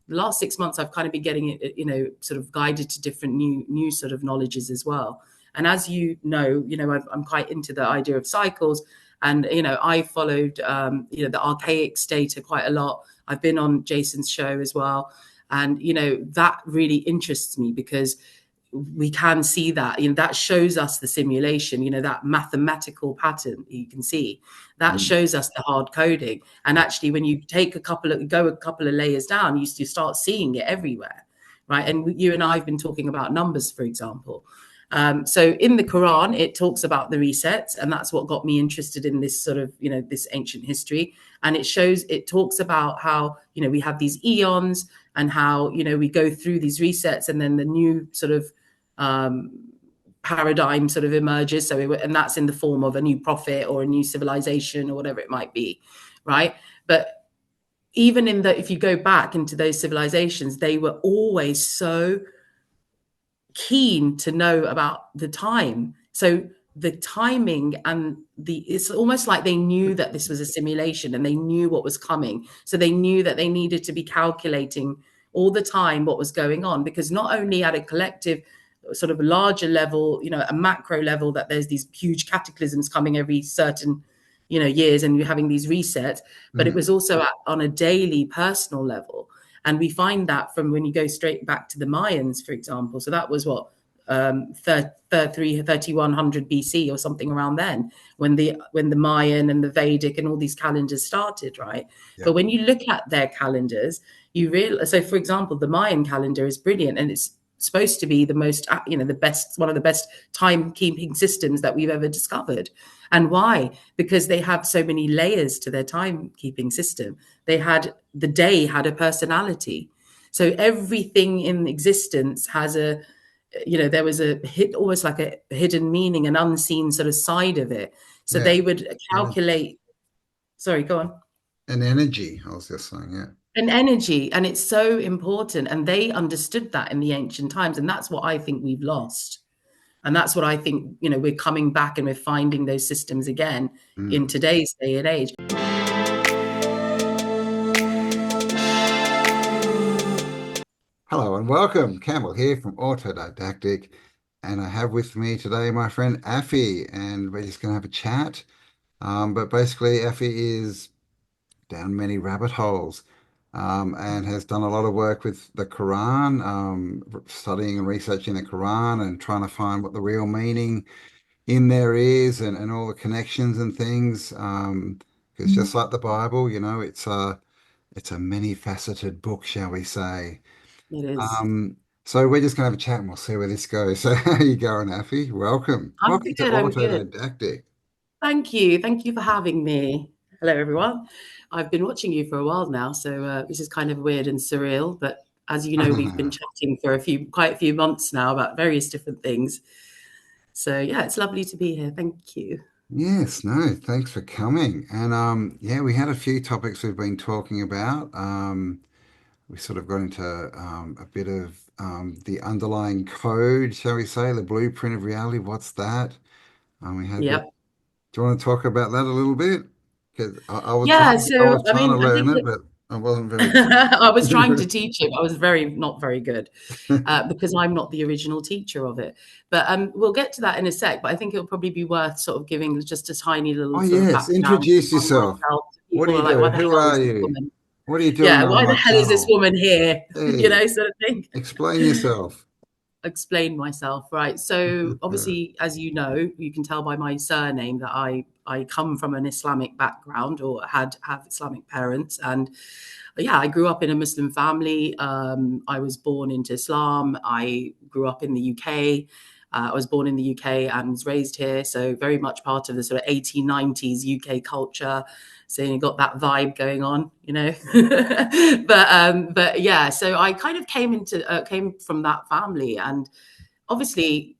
the last 6 months, I've kind of been getting it, sort of guided to different new sort of knowledges as well. And as I'm quite into the idea of cycles. And, I followed, the archaic data quite a lot. I've been on Jason's show as well. And, that really interests me because we can see that, that shows us the simulation, that mathematical pattern you can see that shows us the hard coding. And actually, when you take a couple of layers down, you start seeing it everywhere, right? And you and I have been talking about numbers, for example. So in the Quran, it talks about the resets, and that's what got me interested in this sort of, this ancient history. And it talks about how, we have these eons and how, we go through these resets, and then the new sort of paradigm sort of emerges. And that's in the form of a new prophet or a new civilization or whatever it might be, right? But even if you go back into those civilizations, they were always so keen to know about the time. So the timing and it's almost like they knew that this was a simulation and they knew what was coming. So they knew that they needed to be calculating all the time what was going on, because not only at a collective sort of larger level, a macro level, that there's these huge cataclysms coming every certain, years, and you're having these resets, but it was also on a daily personal level. And we find that from when you go straight back to the Mayans, for example. So that was what, 3100 BC or something around then, when the Mayan and the Vedic and all these calendars started, right? Yeah. But when you look at their calendars, you realize, so for example, the Mayan calendar is brilliant, and it's supposed to be the most, the best, one of the best timekeeping systems that we've ever discovered. And why? Because they have so many layers to their timekeeping system. The day had a personality. So everything in existence has there was almost like a hidden meaning, an unseen sort of side of it. So they would calculate. Sorry, go on. An energy, I was just saying, yeah. An energy, and it's so important, and they understood that in the ancient times, and that's what I think we've lost, and that's what I think we're coming back and we're finding those systems again in today's day and age. Hello and welcome, Campbell here from Autodidactic, and I have with me today my friend Affy, and we're just going to have a chat. But basically, Affy is down many rabbit holes. And has done a lot of work with the Quran, studying and researching the Quran and trying to find what the real meaning in there is, and all the connections and things. Because just like the Bible, it's a many-faceted book, shall we say. It is. So we're just going to have a chat and we'll see where this goes. So how are you going, Affy? Welcome. Welcome to Autodidactic. Thank you. Thank you for having me. Hello, everyone. I've been watching you for a while now, so this is kind of weird and surreal. But as you know, we've been chatting for quite a few months now about various different things. So yeah, it's lovely to be here. Thank you. Yes, no, thanks for coming. And we had a few topics we've been talking about. We sort of got into a bit of the underlying code, shall we say, the blueprint of reality. What's that? We had. Yep. Do you want to talk about that a little bit? Because I was trying to learn it, but I wasn't very good. I was trying to teach it. I was not very good because I'm not the original teacher of it. But we'll get to that in a sec. But I think it'll probably be worth sort of giving just a tiny little introduce yourself. What do you do? Who are you? What are you doing? Yeah, why the hell is this woman here? Hey, sort of thing. Explain yourself. Explain myself, right? So obviously, as you know, you can tell by my surname that I come from an Islamic background, or have Islamic parents, and I grew up in a Muslim family. I was born into Islam. I grew up in the UK. I was born in the UK and was raised here, so very much part of the sort of 1890s UK culture. So you got that vibe going on, but yeah. So I kind of came from that family, and obviously,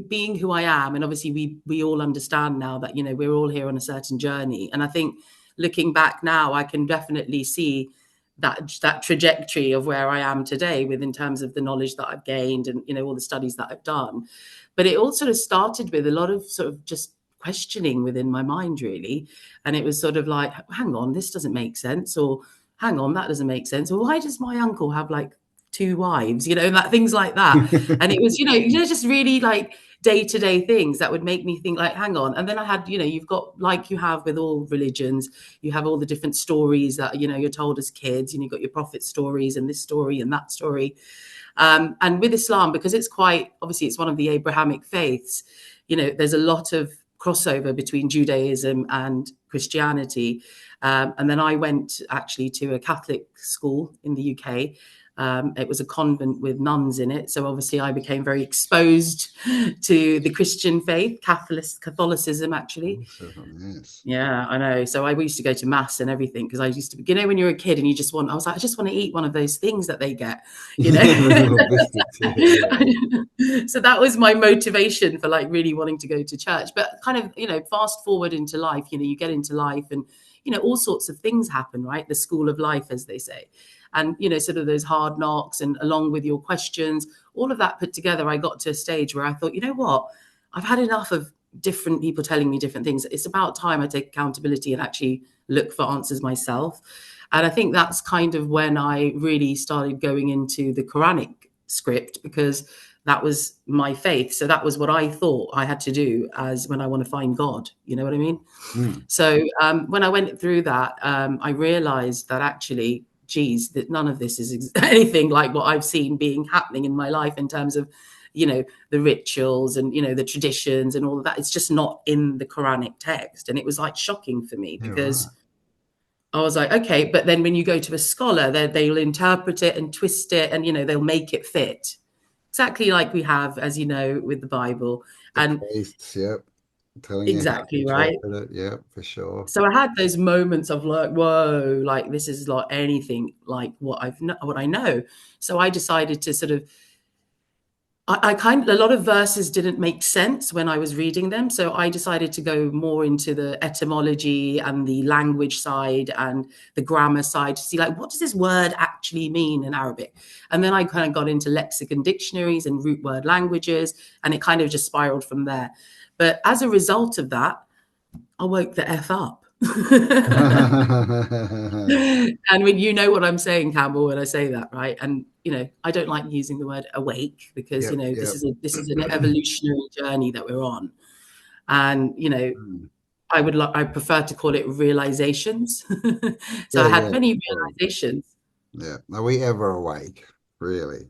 being who I am, and obviously we all understand now that we're all here on a certain journey. And I think looking back now, I can definitely see that trajectory of where I am today, in terms of the knowledge that I've gained and all the studies that I've done. But it all sort of started with a lot of sort of just questioning within my mind, really. And it was sort of like, hang on, this doesn't make sense, or hang on, that doesn't make sense. Well, why does my uncle have like 2 wives, like things like that. And it was, just really like day-to-day things that would make me think like, hang on. And then I had, you've got, like you have with all religions, you have all the different stories that, you're told as kids, and you've got your prophet stories and this story and that story. And with Islam, because it's obviously it's one of the Abrahamic faiths, there's a lot of crossover between Judaism and Christianity. And then I went actually to a Catholic school in the UK. It was a convent with nuns in it. So obviously I became very exposed to the Christian faith, Catholicism, actually. Awesome, yes. Yeah, I know. So I used to go to mass and everything because I used to, when you're a kid and I was like, I just want to eat one of those things that they get, Yeah, little biscuits, yeah. So that was my motivation for like really wanting to go to church. But kind of, fast forward into life, you get into life and, all sorts of things happen, right? The school of life, as they say. And, sort of those hard knocks and along with your questions, all of that put together, I got to a stage where I thought, you know what, I've had enough of different people telling me different things. It's about time I take accountability and actually look for answers myself. And I think that's kind of when I really started going into the Quranic script, because that was my faith. So that was what I thought I had to do as when I want to find God. You know what I mean? Mm. So when I went through that, I realized that actually, geez, that none of this is anything like what I've seen happening in my life in terms of, the rituals and, the traditions and all of that. It's just not in the Quranic text. And it was like shocking for me because I was like, okay, but then when you go to a scholar, they'll interpret it and twist it and, they'll make it fit. Exactly like we have, as you know, with the Bible. The And priests, yep, telling you how to exactly right. interpret it, yeah, for sure. So I had those moments of like, whoa, like this is like anything like what I know. So I decided to sort of, a lot of verses didn't make sense when I was reading them. So I decided to go more into the etymology and the language side and the grammar side to see like, what does this word actually mean in Arabic? And then I kind of got into lexicon dictionaries and root word languages, and it kind of just spiraled from there. But as a result of that, I woke the F up. And when what I'm saying, Campbell, when I say that, right? And I don't like using the word awake because Yep, this yep. is an evolutionary journey that we're on, and Mm. I prefer to call it realizations. So Yeah, I had yeah, many sure. realizations. Yeah. Are we ever awake? Really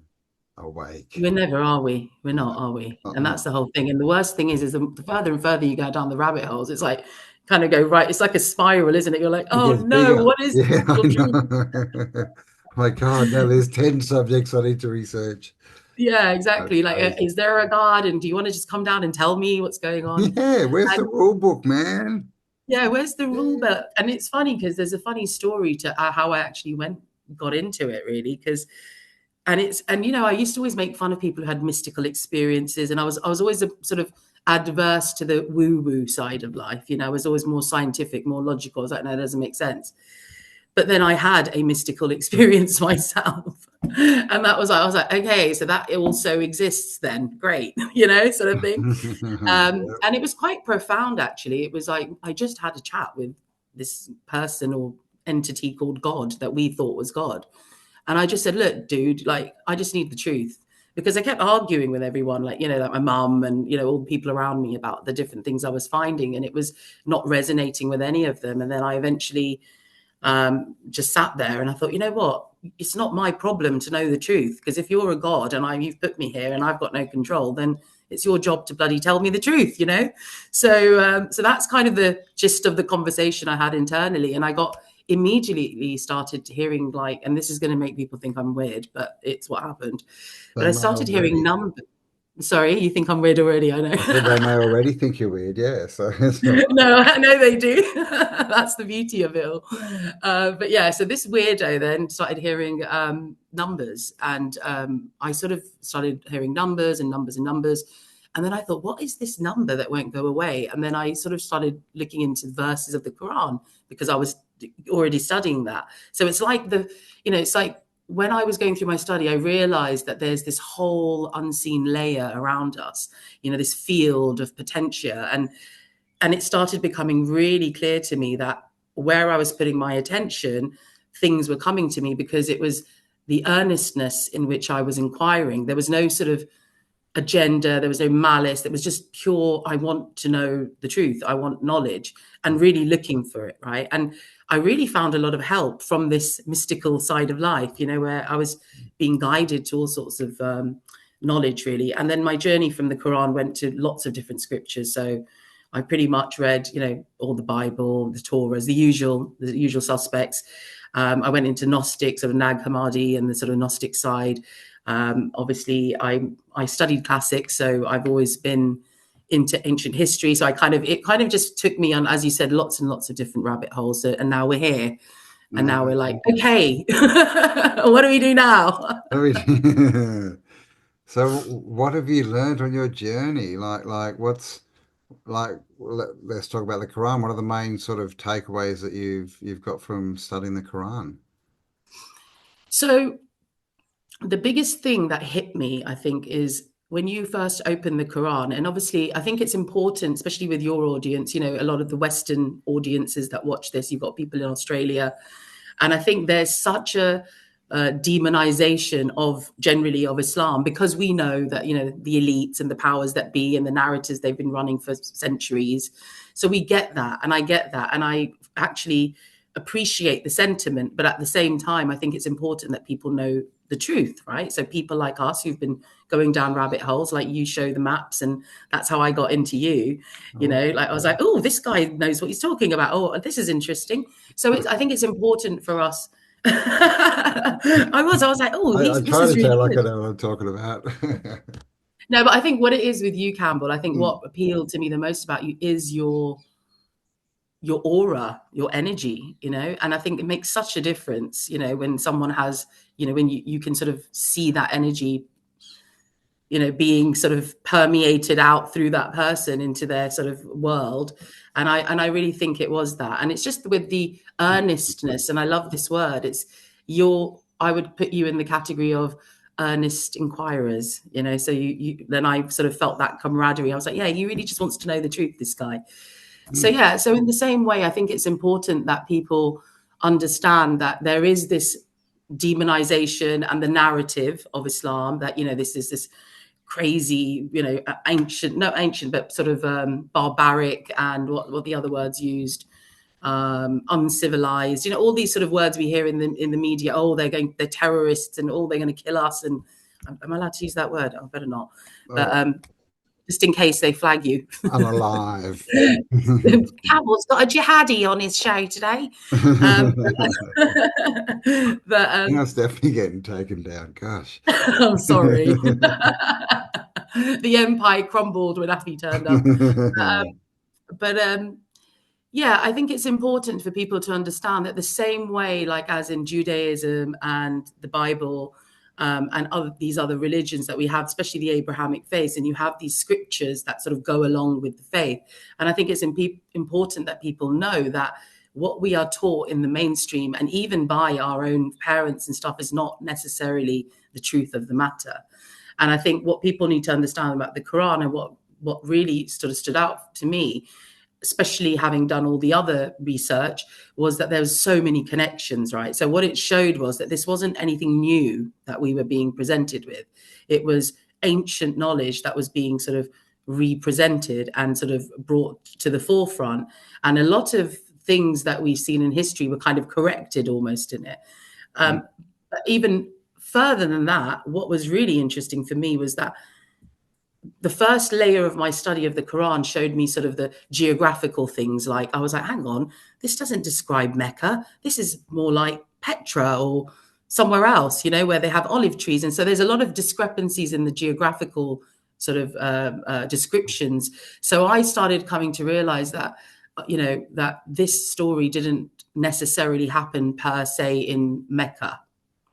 awake? We're never, are we? We're No, not, are we? not, And not. that's the whole thing. And the worst thing is the further and further you go down the rabbit holes, it's like kind of go right. It's like a spiral, isn't it? You're like, It oh gets no, bigger. what is the Yeah, I actual truth? know. My God, now there's 10 subjects I need to research. Yeah, That's exactly. Like, crazy. is there a God? And do you want to just come down and tell me what's going on? Yeah, where's the And rule book, man? yeah, where's the rule Yeah. book? And it's funny because there's a funny story to how I actually got into it, really. Because I used to always make fun of people who had mystical experiences, and I was always a sort of adverse to the woo woo side of life. I was always more scientific, more logical. I was like, no, that doesn't make sense. But then I had a mystical experience myself. And I was like, okay, so that also exists then. Great, sort of thing. Yep. And it was quite profound, actually. It was like, I just had a chat with this person or entity called God that we thought was God. And I just said, look, dude, like, I just need the truth. Because I kept arguing with everyone, like, like my mum and, all the people around me about the different things I was finding. And it was not resonating with any of them. And then I eventually just sat there and I thought, you know what? It's not my problem to know the truth, because if you're a God and you've put me here and I've got no control, then it's your job to bloody tell me the truth, So that's kind of the gist of the conversation I had internally, and I got immediately started hearing like, and this is going to make people think I'm weird, but it's what happened. But They I may started hearing already. numbers. Sorry, you think I'm weird already? I I said know. they may already think you're weird, yeah. So it's all No, I know they do. That's the beauty of it all. But yeah, so this weirdo then started hearing numbers, and I sort of started hearing numbers and numbers and numbers. And then I thought, what is this number that won't go away? And then I sort of started looking into verses of the Quran because I was already studying that. So it's like it's like when I was going through my study, I realized that there's this whole unseen layer around us, this field of potentia. And it started becoming really clear to me that where I was putting my attention, things were coming to me, because it was the earnestness in which I was inquiring. There was no sort of agenda, there was no malice. It was just pure, I want to know the truth, I want knowledge, and really looking for it, right? And I really found a lot of help from this mystical side of life, where I was being guided to all sorts of knowledge, really. And then my journey from the Quran went to lots of different scriptures. So I pretty much read, all the Bible, the Torah, the usual suspects. I went into Gnostic, sort of Nag Hammadi and the sort of Gnostic side. Obviously, I studied classics, so I've always been into ancient history. So it kind of just took me on, as you said, lots and lots of different rabbit holes. So, and now we're here, and now we're like, okay, what do we do now? So what have you learned on your journey? Like what's let's talk about the Quran. What are the main sort of takeaways that you've got from studying the Quran? So the biggest thing that hit me, I think, is when you first open the Quran. And obviously, I think it's important, especially with your audience, a lot of the Western audiences that watch this, you've got people in Australia. And I think there's such a demonization generally of Islam, because we know that, the elites and the powers that be and the narratives they've been running for centuries. So we get that. And I get that. And I actually appreciate the sentiment. But at the same time, I think it's important that people know the truth, right? So people like us who've been going down rabbit holes, like you show the maps, and that's how I got into you. Like I was like, oh, this guy knows what he's talking about. Oh, this is interesting. So I think it's important for us. I was like, oh, I this try is to really tell like I good. know what I'm talking about. No, but I think what it is with you, Campbell, I think what appealed to me the most about you is your aura, your energy, and I think it makes such a difference, when someone has, when you can sort of see that energy, being sort of permeated out through that person into their sort of world. And I really think it was that. And it's just with the earnestness, and I love this word, I would put you in the category of earnest inquirers, so you then I sort of felt that camaraderie. I was like, yeah, he really just wants to know the truth, this guy. So yeah, so in the same way, I think it's important that people understand that there is this demonization and the narrative of Islam, that this is this crazy, not ancient, but sort of barbaric, and what the other words used, uncivilized, all these sort of words we hear in the media. Oh, they're terrorists, and oh, they're going to kill us. And am I allowed to use that word? I better not. But just in case they flag you. I'm alive. Campbell's got a jihadi on his show today. That's definitely getting taken down. Gosh. I'm sorry. The empire crumbled when Affy turned up. Yeah, I think it's important for people to understand that the same way, like as in Judaism and the Bible, and these other religions that we have, especially the Abrahamic faith, and you have these scriptures that sort of go along with the faith. And I think it's important that people know that what we are taught in the mainstream, and even by our own parents and stuff, is not necessarily the truth of the matter. And I think what people need to understand about the Quran, and what really sort of stood out to me, especially having done all the other research, was that there was so many connections, right? So what it showed was that this wasn't anything new that we were being presented with. It was ancient knowledge that was being sort of represented and sort of brought to the forefront. And a lot of things that we've seen in history were kind of corrected almost in it. But even further than that, what was really interesting for me was that the first layer of my study of the Quran showed me sort of the geographical things. Like I was like, hang on, this doesn't describe Mecca. This is more like Petra or somewhere else, where they have olive trees. And so there's a lot of discrepancies in the geographical sort of descriptions. So I started coming to realize that, that this story didn't necessarily happen per se in Mecca.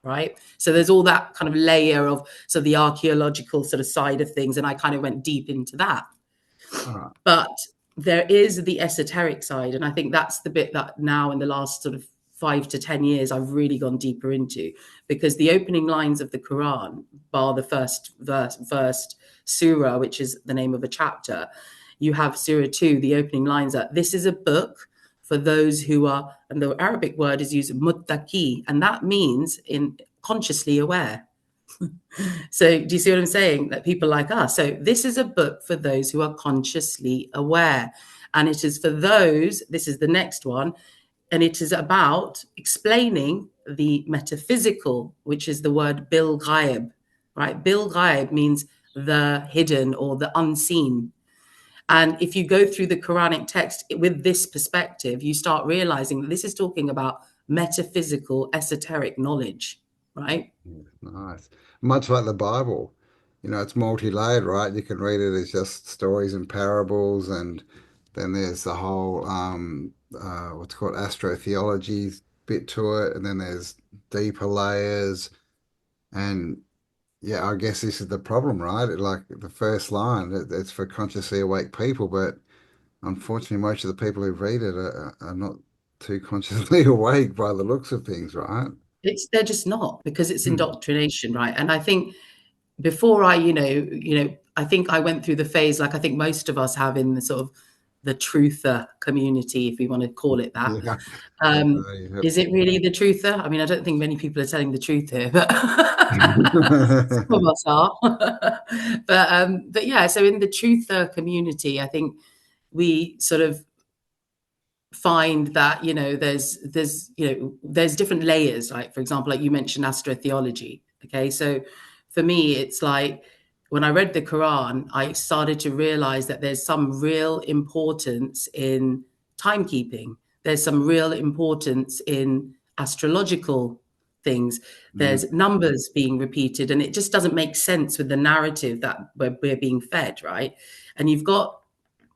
Right. So there's all that kind of layer of the archaeological sort of side of things. And I kind of went deep into that. But there is the esoteric side. And I think that's the bit that now in the last sort of 5 to 10 years, I've really gone deeper into, because the opening lines of the Quran, bar the first surah, which is the name of a chapter, you have surah 2, the opening lines are, this is a book for those who are, and the Arabic word is used muttaqi, and that means in consciously aware. So do you see what I'm saying? That people like us. So this is a book for those who are consciously aware. And it is for those, this is the next one, and it is about explaining the metaphysical, which is the word bil ghaib, right? Bil ghaib means the hidden or the unseen. And if you go through the Quranic text with this perspective, you start realizing that this is talking about metaphysical, esoteric knowledge, right? Nice. Much like the Bible, it's multi-layered, right? You can read it as just stories and parables, and then there's the whole what's called astrotheology bit to it, and then there's deeper layers. And yeah, I guess this is the problem, right? Like the first line, it's for consciously awake people, but unfortunately, most of the people who read it are not too consciously awake by the looks of things, right? They're just not, because it's Hmm. indoctrination, right? And I think before I think I went through the phase, like I think most of us have in the sort of the truther community, if we want to call it that. Yeah. Um, Yeah. is it really the truther? I mean, I don't think many people are telling the truth here, but some of us are. But yeah, so in the truther community, I think we sort of find that there's different layers, like for example, like you mentioned astrotheology. Okay, so for me it's like when I read the Quran, I started to realize that there's some real importance in timekeeping. There's some real importance in astrological things. Mm. There's numbers being repeated, and it just doesn't make sense with the narrative that we're being fed, right? And you've got,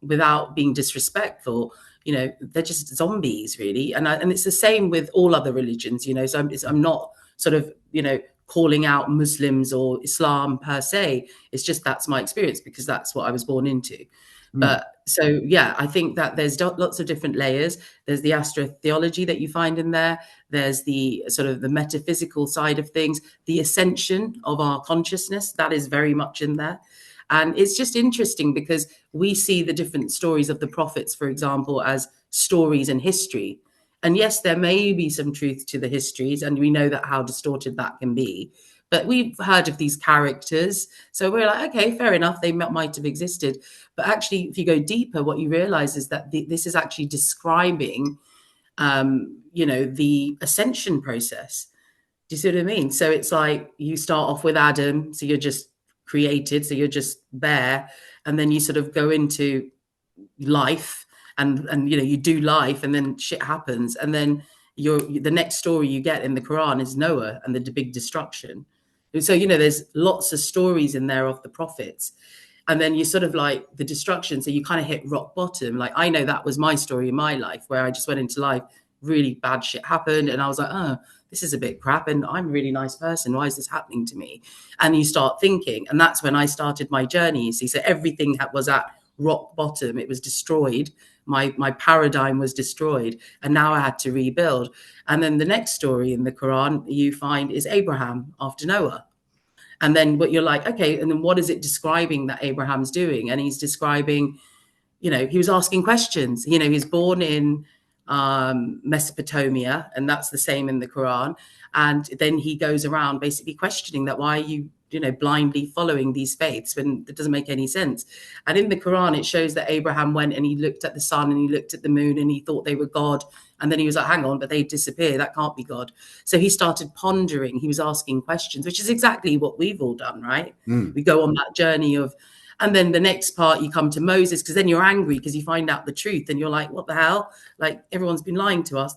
without being disrespectful, they're just zombies, really. And it's the same with all other religions, So I'm not sort of, calling out Muslims or Islam per se. It's just that's my experience because that's what I was born into. Mm. But so, yeah, I think that there's lots of different layers. There's the astrotheology that you find in there. There's the sort of the metaphysical side of things, the ascension of our consciousness, that is very much in there. And it's just interesting because we see the different stories of the prophets, for example, as stories in history. And yes, there may be some truth to the histories, and we know that how distorted that can be. But we've heard of these characters. So we're like, okay, fair enough, they might have existed. But actually, if you go deeper, what you realize is that this is actually describing, the ascension process. Do you see what I mean? So it's like you start off with Adam, so you're just created, so you're just there, and then you sort of go into life, and you do life, and then shit happens, and then the next story you get in the Quran is Noah and the big destruction. So there's lots of stories in there of the prophets, and then you sort of like the destruction, so you kind of hit rock bottom. Like I know that was my story in my life, where I just went into life, really bad shit happened, and I was like, oh, this is a bit crap, and I'm a really nice person, why is this happening to me? And you start thinking, and that's when I started my journey, you see. So everything was at rock bottom, it was destroyed, my paradigm was destroyed, and now I had to rebuild. And then the next story in the Quran you find is Abraham after Noah. And then what you're like, okay, and then what is it describing that Abraham's doing? And he's describing, he was asking questions. He's born in Mesopotamia, and that's the same in the Quran. And then he goes around basically questioning that, why are you, blindly following these faiths when it doesn't make any sense? And in the Quran, it shows that Abraham went and he looked at the sun and he looked at the moon and he thought they were God. And then he was like, hang on, but they disappear. That can't be God. So he started pondering. He was asking questions, which is exactly what we've all done, right? Mm. We go on that journey of, and then the next part, you come to Moses, because then you're angry because you find out the truth and you're like, what the hell? Like, everyone's been lying to us.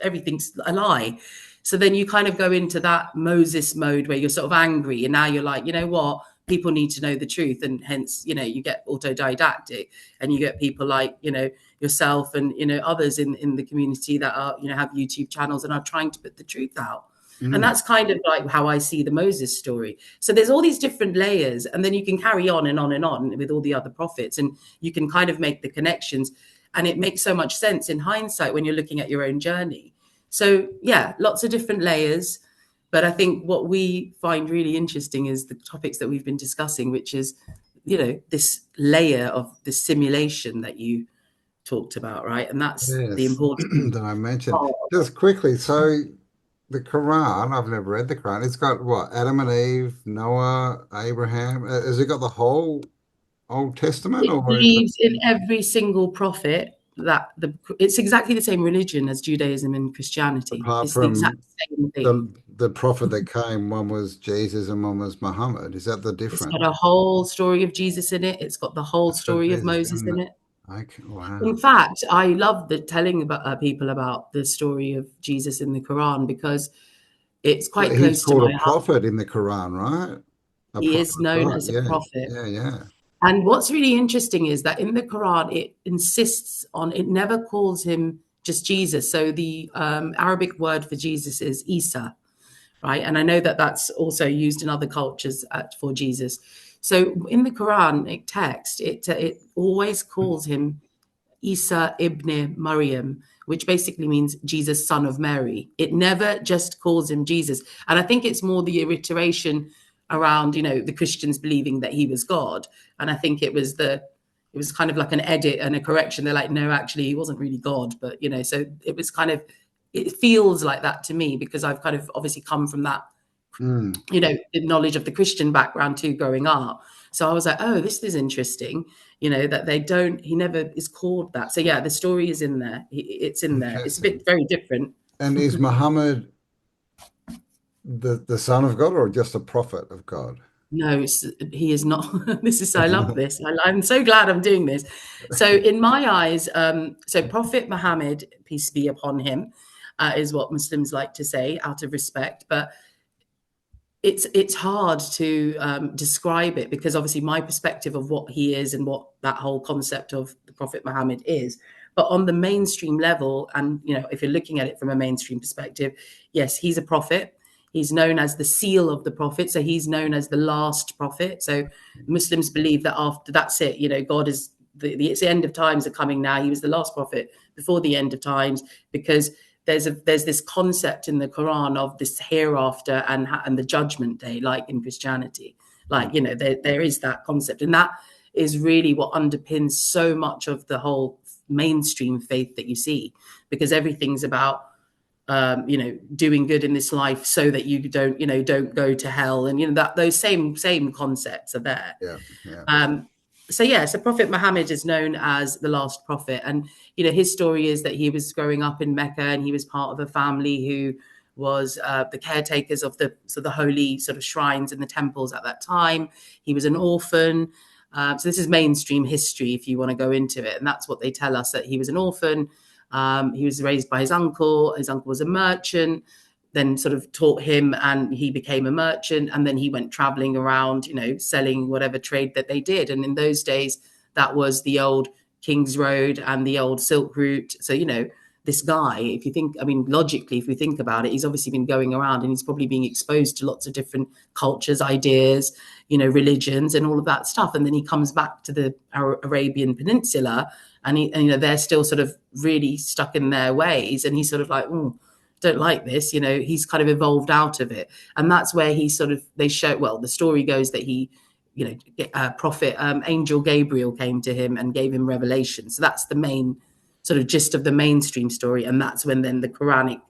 Everything's a lie. So then you kind of go into that Moses mode where you're sort of angry. And now you're like, you know what? People need to know the truth. And hence, you get autodidactic, and you get people like, yourself and, others in the community that are, have YouTube channels and are trying to put the truth out. And Mm. that's kind of like how I see the Moses story. So there's all these different layers, and then you can carry on and on and on with all the other prophets, and you can kind of make the connections. And it makes so much sense in hindsight when you're looking at your own journey. So yeah, lots of different layers. But I think what we find really interesting is the topics that we've been discussing, which is, this layer of the simulation that you talked about, right? And that's the Yes, important that I mentioned. part. Just quickly, so the Quran, I've never read the Quran. It's got what? Adam and Eve, Noah, Abraham. Has it got the whole Old Testament, It or it's believes in every single prophet it's exactly the same religion as Judaism and Christianity. apart It's the exact from same thing. the prophet that came, one was Jesus and one was Muhammad. Is that the It's difference? got a whole story of Jesus in it. It's got the whole It's got story of Jesus Moses in in it. it. Okay, In wow. fact, I love telling about people about the story of Jesus in the Quran because it's Well, quite he's close to called a my heart. prophet in the Quran, right? A He prophet is of known God. as a Yeah, prophet. yeah, yeah. And what's really interesting is that in the Quran, it insists on, it never calls him just Jesus. So the Arabic word for Jesus is Isa, right? And I know that that's also used in other cultures for Jesus. So in the Quranic text, it always calls him Isa ibn Maryam, which basically means Jesus, son of Mary. It never just calls him Jesus. And I think it's more the iteration around, the Christians believing that he was God. And I think it was kind of like an edit and a correction. They're like, no, actually, he wasn't really God. But, so it was kind of, it feels like that to me because I've kind of obviously come from that, Mm, the knowledge of the Christian background too, growing up. So I was like, oh, this is interesting, that he never is called that. So yeah, the story is in there. It's in there. It's a interesting. bit very different. And is Muhammad the son of God or just a prophet of God? No, he is not. I love this. I'm so glad I'm doing this. So in my eyes, so Prophet Muhammad, peace be upon him, is what Muslims like to say out of respect. But it's hard to describe it because obviously my perspective of what he is and what that whole concept of the Prophet Muhammad is. But on the mainstream level, and if you're looking at it from a mainstream perspective, yes, he's a prophet. He's known as the seal of the prophet, so he's known as the last prophet. So Muslims believe that after that's it, God is it's the end of times are coming now. He was the last prophet before the end of times because there's this concept in the Quran of this hereafter and the judgment day, like in Christianity. Like, there is that concept. And that is really what underpins so much of the whole mainstream faith that you see, because everything's about doing good in this life so that you don't go to hell. And, that those same concepts are there. Yeah, yeah. So Prophet Muhammad is known as the last prophet, and his story is that he was growing up in Mecca, and he was part of a family who was the caretakers of the holy sort of shrines and the temples at that time. He was an orphan. So this is mainstream history if you want to go into it, and that's what they tell us, that he was an orphan. He was raised by his uncle. His uncle was a merchant, then sort of taught him and he became a merchant, and then he went traveling around, selling whatever trade that they did. And in those days, that was the old King's Road and the old Silk Route. So, this guy, if you think, I mean, logically, if we think about it, he's obviously been going around and he's probably being exposed to lots of different cultures, ideas, religions and all of that stuff. And then he comes back to the Arabian Peninsula and they're still sort of really stuck in their ways. And he's sort of like, don't like this, he's kind of evolved out of it. And that's where they show, well, the story goes that he, prophet, angel Gabriel came to him and gave him revelation. So that's the main sort of gist of the mainstream story. And that's when then the Quranic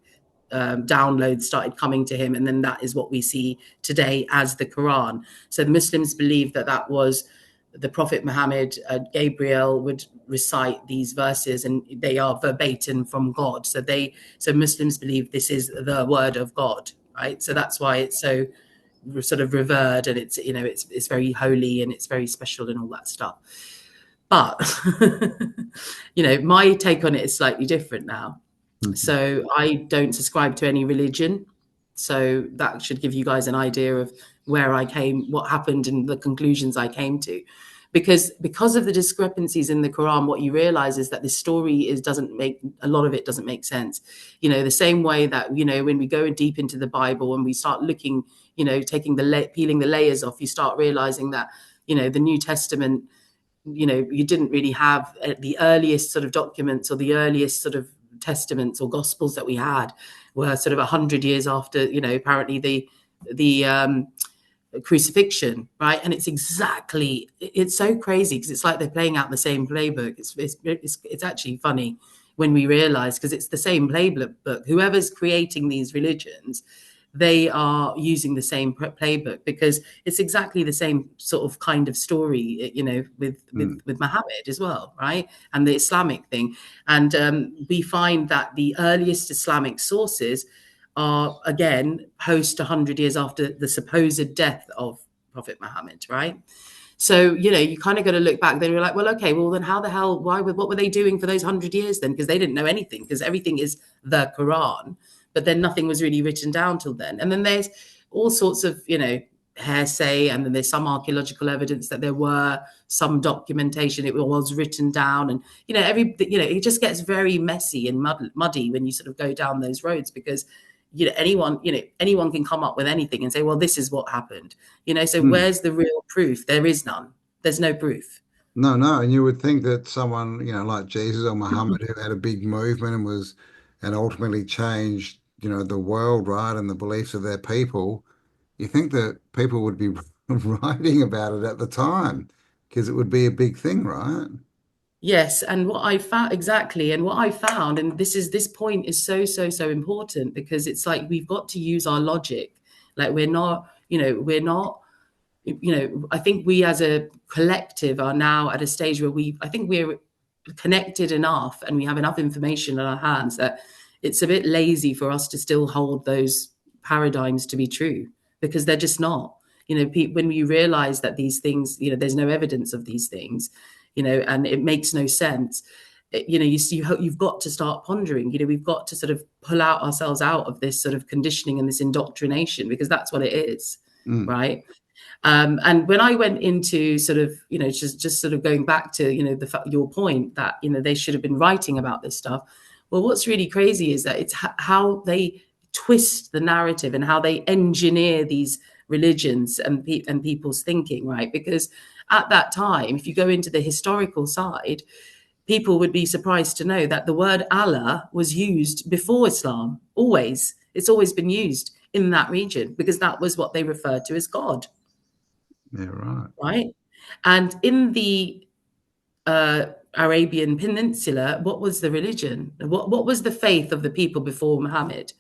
downloads started coming to him. And then that is what we see today as the Quran. So the Muslims believe that was the Prophet Muhammad. Gabriel would recite these verses and they are verbatim from God. So Muslims believe this is the word of God, right? So that's why it's so sort of revered, and it's very holy and it's very special and all that stuff. But my take on it is slightly different now. Mhm. So I don't subscribe to any religion. So that should give you guys an idea of where I came, what happened, and the conclusions I came to. Because of the discrepancies in the Quran, what you realize is that the story doesn't make a lot of it doesn't make sense. The same way that when we go deep into the Bible and we start looking, taking peeling the layers off, you start realizing that the New Testament, you didn't really have the earliest sort of documents or the earliest sort of testaments or gospels that we had were sort of 100 years after, apparently the crucifixion, right? And it's so crazy because it's like they're playing out the same playbook. It's actually funny when we realize, because it's the same playbook. Whoever's creating these religions, they are using the same playbook, because it's exactly the same sort of kind of story, with Muhammad as well, right? And the Islamic thing. And we find that the earliest Islamic sources are, again, post 100 years after the supposed death of Prophet Muhammad, right? So, you kind of got to look back. Then you're like, well, okay, well, then how the hell, what were they doing for those 100 years then? Because they didn't know anything, because everything is the Quran, but then nothing was really written down till then. And then there's all sorts of, hearsay, and then there's some archaeological evidence that there were some documentation, it was written down, and it just gets very messy and muddy when you sort of go down those roads, because anyone can come up with anything and say, well, this is what happened, so where's the real proof? There is none. There's no proof. No, no, and you would think that someone, like Jesus or Muhammad, who had a big movement and ultimately changed, the world, right, and the beliefs of their people, you think that people would be writing about it at the time because it would be a big thing, right? Yes, and what I found exactly, and what I found, and this point is so important, because it's like we've got to use our logic. Like we're not. I think we as a collective are now at a stage where I think we're connected enough and we have enough information in our hands that it's a bit lazy for us to still hold those paradigms to be true, because they're just not. When we realize that these things, there's no evidence of these things, and it makes no sense. You've got to start pondering. We've got to sort of pull ourselves out of this sort of conditioning and this indoctrination, because that's what it is, right? And when I went into sort of, just sort of going back to, your point that, they should have been writing about this stuff. Well, what's really crazy is that it's how they twist the narrative and how they engineer these religions and people's thinking, right? Because at that time, if you go into the historical side, people would be surprised to know that the word Allah was used before Islam. Always. It's always been used in that region, because that was what they referred to as God. Yeah, right. Right. And in the Arabian Peninsula, what was the religion? What was the faith of the people before Muhammad?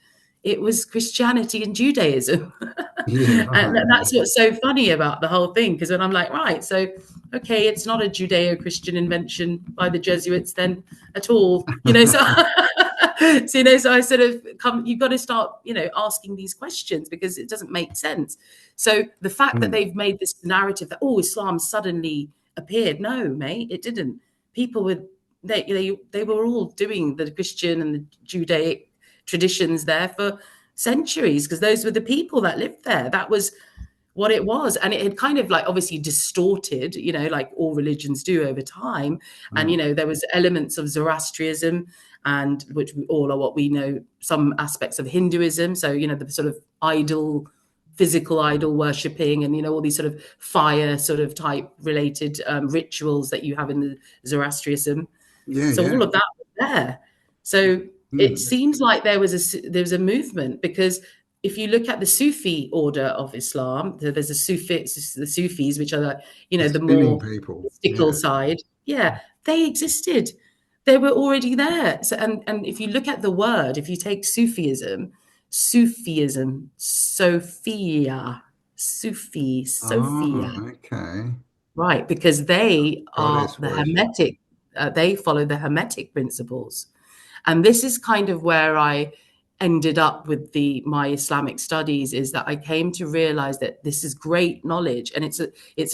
It was Christianity and Judaism. Yeah, And right. that's what's so funny about the whole thing, because when I'm like, right, so, okay, it's not a Judeo-Christian invention by the Jesuits then at all, so, so I sort of you've got to start, asking these questions, because it doesn't make sense. So the fact that they've made this narrative that, Islam suddenly appeared, no, mate, it didn't. People were, they were all doing the Christian and the Judaic traditions there for centuries, because those were the people that lived there. That was what it was. And it had kind of like obviously distorted, like all religions do over time. And, there was elements of Zoroastrianism, and which all are what we know, some aspects of Hinduism. So, the sort of physical idol worshipping, and, all these sort of fire sort of type related rituals that you have in the Zoroastrianism. Yeah, So yeah. all of that was there. So it seems like there was a movement, because if you look at the Sufi order of Islam, there's the Sufis, which are the more people. mystical side. Yeah, they existed. They were already there. So, and if you look at the word, if you take Sufism, Sophia, Sophia. Oh, okay. Right, because they are Goddess the worship. Hermetic, they follow the Hermetic principles. And this is kind of where I ended up with my Islamic studies, is that I came to realize that this is great knowledge, and it's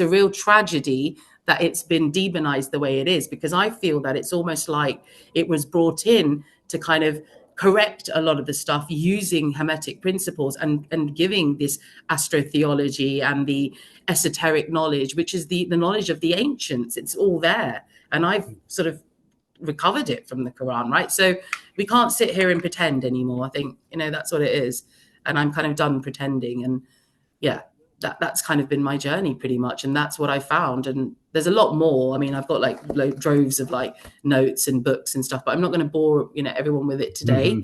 a real tragedy that it's been demonized the way it is, because I feel that it's almost like it was brought in to kind of correct a lot of the stuff using Hermetic principles, and giving this astrotheology and the esoteric knowledge, which is the knowledge of the ancients. It's all there. And I've sort of recovered it from the Quran, right? So we can't sit here and pretend anymore. I think, that's what it is. And I'm kind of done pretending. And yeah, that's kind of been my journey pretty much. And that's what I found. And there's a lot more. I mean, I've got like droves of like notes and books and stuff, but I'm not going to bore, everyone with it today.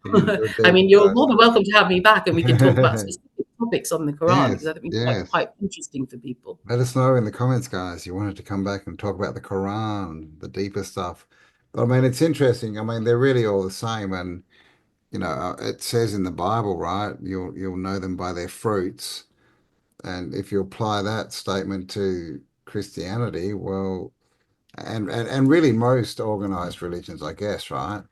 You can do a I deep mean, you're dive. more than welcome to have me back, and we can talk about specific topics on the Quran, because Yes, I think it's yes. quite interesting for people. Let us know in the comments, guys. You wanted to come back and talk about the Quran, the deeper stuff. But I mean, it's interesting. I mean, they're really all the same, and it says in the Bible, right? You'll know them by their fruits. And if you apply that statement to Christianity, well, and really most organized religions, I guess, right?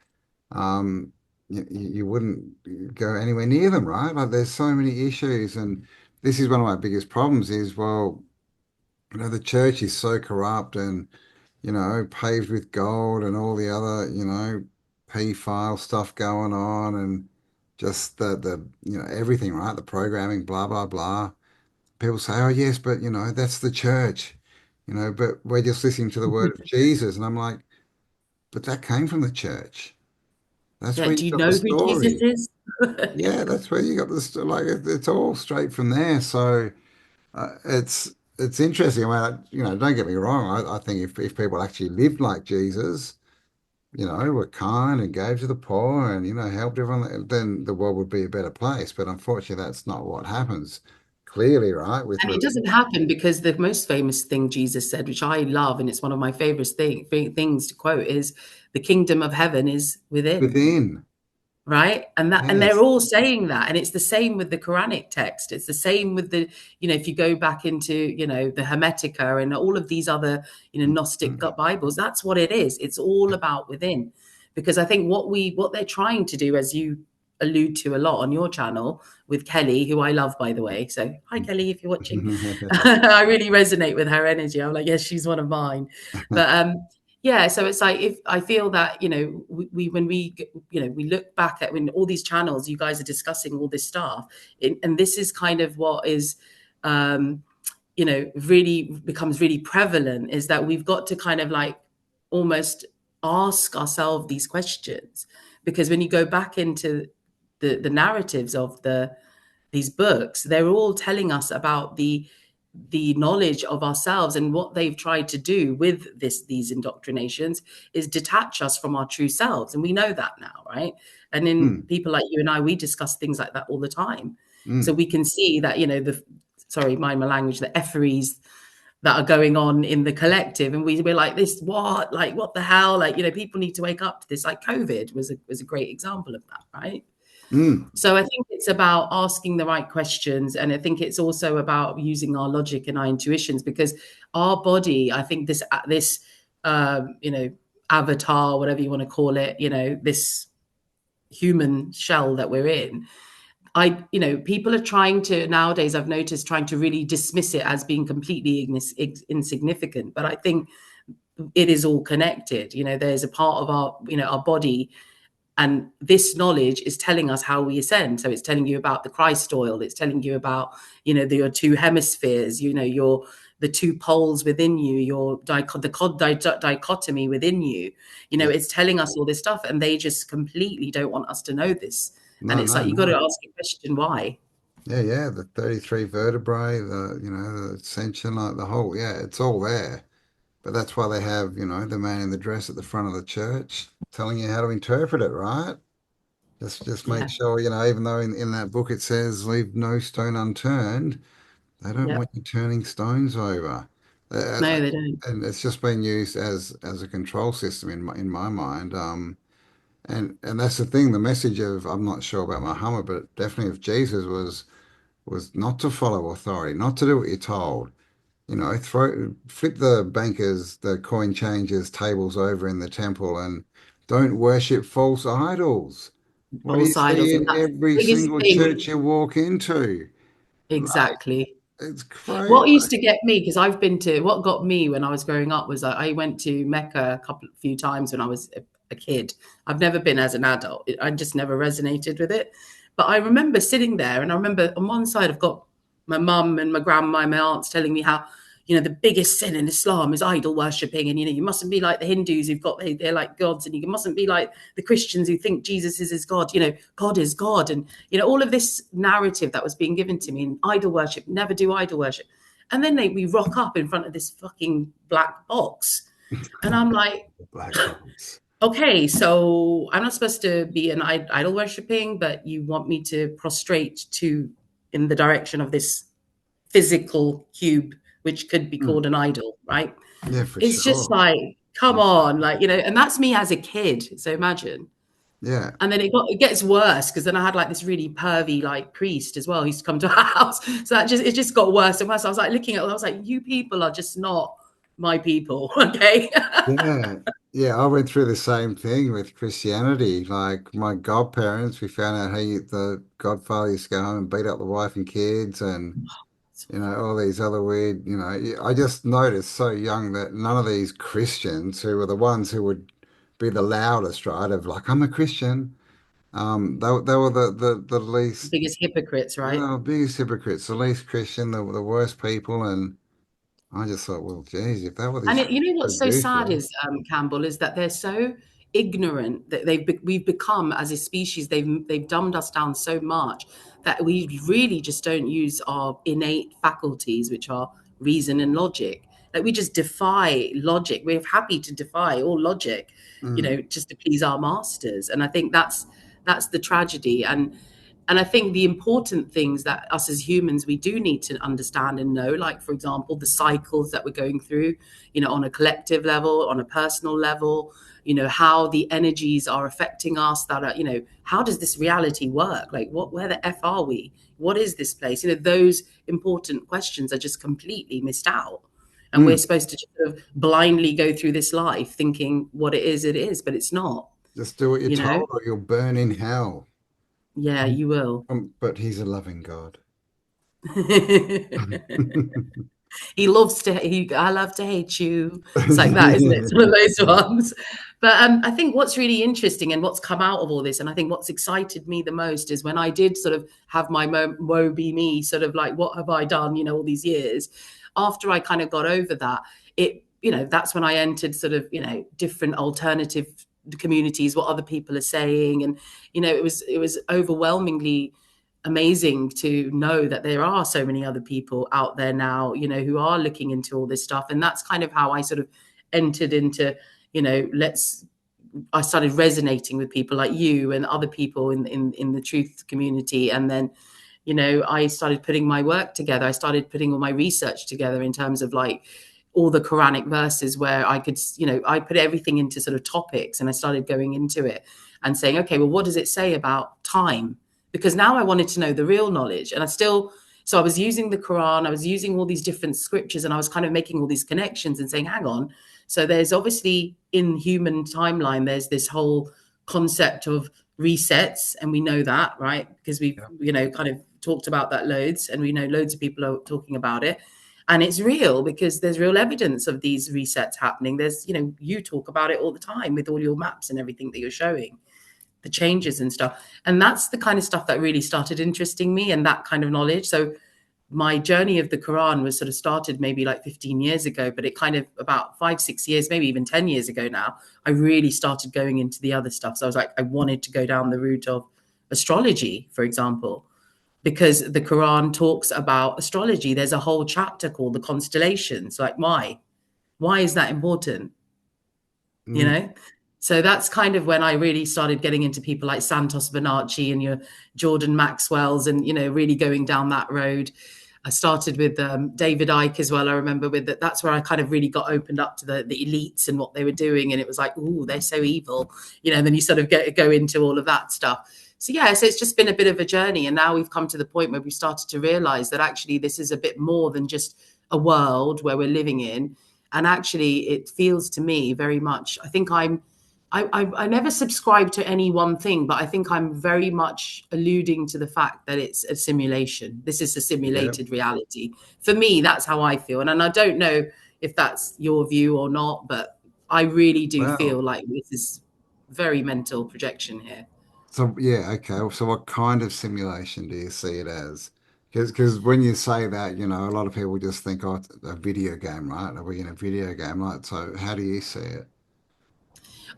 Um, you wouldn't go anywhere near them, right? Like there's so many issues, and this is one of my biggest problems is, well, the church is so corrupt and, paved with gold and all the other, pedophile stuff going on and just everything, right? The programming, blah, blah, blah. People say, oh, yes, but, that's the church, but we're just listening to the word of Jesus. And I'm like, but that came from the church. That's Yeah, where you do you got the know who Jesus story. is? Yeah, that's where you got the story. Like it's all straight from there. So it's interesting. I mean, don't get me wrong. I think if people actually lived like Jesus, were kind and gave to the poor and helped everyone, then the world would be a better place. But unfortunately, that's not what happens. Clearly, right? With And it religion doesn't happen because the most famous thing Jesus said, which I love, and it's one of my favorite things to quote, is the kingdom of heaven is within. within. Right, and they're Yes. all saying that, and it's the same with the Quranic text. It's the same with the, if you go back into, the Hermetica and all of these other, Gnostic Mhm. Bibles, that's what it is. It's all about within, because I think what they're trying to do, as you allude to a lot on your channel with Kelly, who I love, by the way. So hi, Kelly, if you're watching. I really resonate with her energy. I'm like, yes, she's one of mine. But yeah, so it's like, if I feel that, we when we we look back at when all these channels, you guys are discussing all this stuff, and this is kind of what is really becomes really prevalent, is that we've got to kind of like almost ask ourselves these questions, because when you go back into the narratives of these books, they're all telling us about the knowledge of ourselves, and what they've tried to do with these indoctrinations is detach us from our true selves, and we know that now, right? And in Mm, people like you and I, we discuss things like that all the time, so mm. we can see that, the sorry, mind my language, the efferys that are going on in the collective, and we're like, this, what, like, what the hell, like, people need to wake up to this. Like COVID was a great example of that, right? Mm, So I think it's about asking the right questions. And I think it's also about using our logic and our intuitions, because our body, I think this avatar, whatever you want to call it, this human shell that we're in, people are trying to nowadays, I've noticed, trying to really dismiss it as being completely insignificant. But I think it is all connected. There's a part of our body, and this knowledge is telling us how we ascend. So it's telling you about the Christ oil. It's telling you about, your two hemispheres, your the two poles within you, your dichotomy within you. yeah. It's telling us all this stuff, and they just completely don't want us to know this. And No, it's no, like, you got to no. ask a question, why? Yeah, yeah. The 33 vertebrae, the Ascension, like the whole, yeah, it's all there. But that's why they have, the man in the dress at the front of the church telling you how to interpret it, right? Just make Yeah, sure, even though in that book it says leave no stone unturned, they don't yeah. want you turning stones over. No, they don't. And it's just been used as a control system in my mind. And that's the thing, the message of, I'm not sure about Muhammad, but definitely of Jesus was not to follow authority, not to do what you're told. Flip the coin changers tables over in the temple and don't worship false idols. What do you False idols, see and in that's the every biggest single church thing. you walk into? Like, Exactly. it's crazy. What used to get me, because I've been to, what got me when I was growing up was I went to Mecca a few times when I was a kid. I've never been as an adult. I just never resonated with it. But I remember sitting there, and I remember on one side I've got my mum and my grandma and my aunts telling me how, the biggest sin in Islam is idol worshipping. And, you mustn't be like the Hindus who've got, they're like gods. And you mustn't be like the Christians who think Jesus is his God. God is God. And, all of this narrative that was being given to me, and idol worship, never do idol worship. And then we rock up in front of this fucking black box. And I'm like, The black box. okay, so I'm not supposed to be an idol worshipping, but you want me to prostrate to in the direction of this physical cube, which could be Mm. called an idol, right? Yeah, for It's just sure. like, come on, Exactly. like, and that's me as a kid. So imagine. Yeah. And then it gets worse because then I had like this really pervy like priest as well. He used to come to our house. So it just got worse and worse. I was like looking at it, I was like, you people are just not my people. Okay. Yeah. Yeah, I went through the same thing with Christianity. Like my godparents, we found out the godfather used to go home and beat up the wife and kids and all these other weird, I just noticed so young that none of these Christians who were the ones who would be the loudest, right, of like, I'm a Christian, they were the least, Biggest hypocrites, right? biggest hypocrites, the least Christian, the worst people. And I just thought, well, geez, if they were And this so what's so sad goofy. is, Campbell, is that they're so ignorant that we've become as a species. They've dumbed us down so much that we really just don't use our innate faculties, which are reason and logic. Like we just defy logic. We're happy to defy all logic, Mm, just to please our masters. And I think that's the tragedy. And I think the important things that us as humans, we do need to understand and know, like, for example, the cycles that we're going through, on a collective level, on a personal level, how the energies are affecting us that are, how does this reality work? Like, where the F are we? What is this place? Those important questions are just completely missed out. And we're mm. supposed to just sort of blindly go through this life thinking what it is, but it's not, Just do what you're you know? told or you'll burn in hell. Yeah, you will. But he's a loving God. He loves to I love to hate you. It's like that, isn't it? It's one of those ones. But I think what's really interesting and what's come out of all this, and I think what's excited me the most is when I did sort of have my woe be me, sort of like, what have I done, all these years? After I kind of got over that, that's when I entered sort of, different alternative communities, what other people are saying. And, it was overwhelmingly amazing to know that there are so many other people out there now, who are looking into all this stuff. And that's kind of how I sort of entered into, I started resonating with people like you and other people in the truth community. And then, I started putting my work together. I started putting all my research together in terms of like all the Quranic verses where I could, I put everything into sort of topics and I started going into it and saying, okay, well, what does it say about time? Because now I wanted to know the real knowledge. And so I was using the Quran, I was using all these different scriptures, and I was kind of making all these connections and saying, hang on. So there's obviously in human timeline, there's this whole concept of resets. And we know that, right? Because we've, Yeah. kind of talked about that loads, and we know loads of people are talking about it. And it's real because there's real evidence of these resets happening. There's, you talk about it all the time with all your maps and everything that you're showing, the changes and stuff. And that's the kind of stuff that really started interesting me, and that kind of knowledge. So my journey of the Quran was sort of started maybe like 15 years ago, but it kind of about 5, 6 years, maybe even 10 years ago now, I really started going into the other stuff. So I was like, I wanted to go down the route of astrology, for example, because the Quran talks about astrology. There's a whole chapter called the constellations. Like, why? Why is that important? you Mm. know so that's kind of when I really started getting into people like Santos Bonacci and your Jordan Maxwell's, and really going down that road. I started with David Icke as well. I remember with that. That's where I kind of really got opened up to the elites and what they were doing, and it was like, ooh, they're so evil, and then you sort of go into all of that stuff. So yeah, so it's just been a bit of a journey, and now we've come to the point where we started to realize that actually this is a bit more than just a world where we're living in. And actually, it feels to me very much, I think I never subscribe to any one thing, but I think I'm very much alluding to the fact that it's a simulation. This is a Yeah. simulated reality. For me, that's how I feel. And I don't know if that's your view or not, but I really do feel Well, like this is very mental projection here. so yeah, okay. So what kind of simulation do you see it as? Because when you say that, a lot of people just think, oh, it's a video game, right? Are we in a video game? Right? So how do you see it?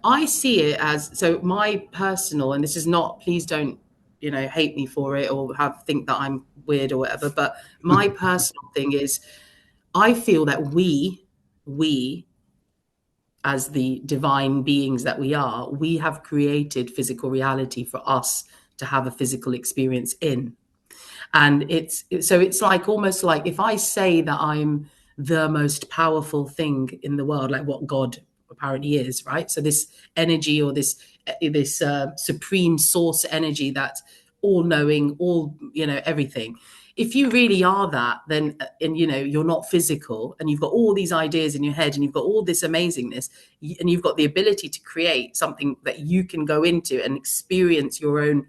I see it as, so my personal, and this is not, please don't, hate me for it or think that I'm weird or whatever, but my personal thing is I feel that we as the divine beings that we have created physical reality for us to have a physical experience in. And it's like almost like if I say that I'm the most powerful thing in the world, like what God apparently is, right? So this energy, or this supreme source energy that's all knowing, all, everything. If you really are that, then, and you're not physical, and you've got all these ideas in your head, and you've got all this amazingness, and you've got the ability to create something that you can go into and experience your own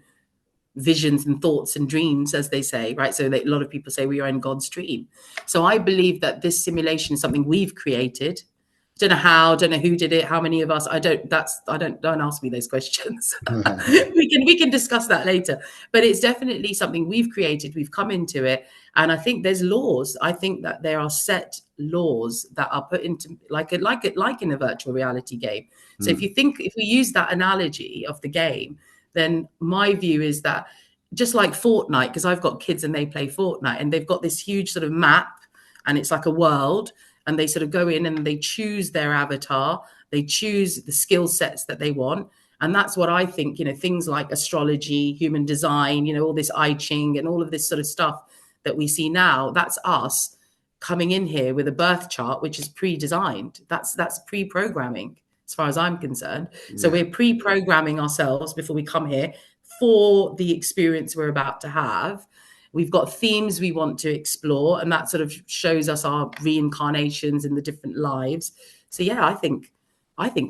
visions and thoughts and dreams, as they say, right? So a lot of people say we are in God's dream. So I believe that this simulation is something we've created. Don't know how, don't know who did it, how many of us. Don't ask me those questions. we can discuss that later. But it's definitely something we've created. We've come into it, and I think there's laws. I think that there are set laws that are put into like in a virtual reality game. So Mm. if we use that analogy of the game, then my view is that just like Fortnite, because I've got kids and they play Fortnite, and they've got this huge sort of map, and it's like a world, and they sort of go in and they choose their avatar, they choose the skill sets that they want. And that's what I think, things like astrology, human design, all this I Ching and all of this sort of stuff that we see now, that's us coming in here with a birth chart, which is pre-designed. That's pre-programming as far as I'm concerned. So Yeah. we're pre-programming ourselves before we come here for the experience we're about to have. We've got themes we want to explore, and that sort of shows us our reincarnations in the different lives. So yeah, I think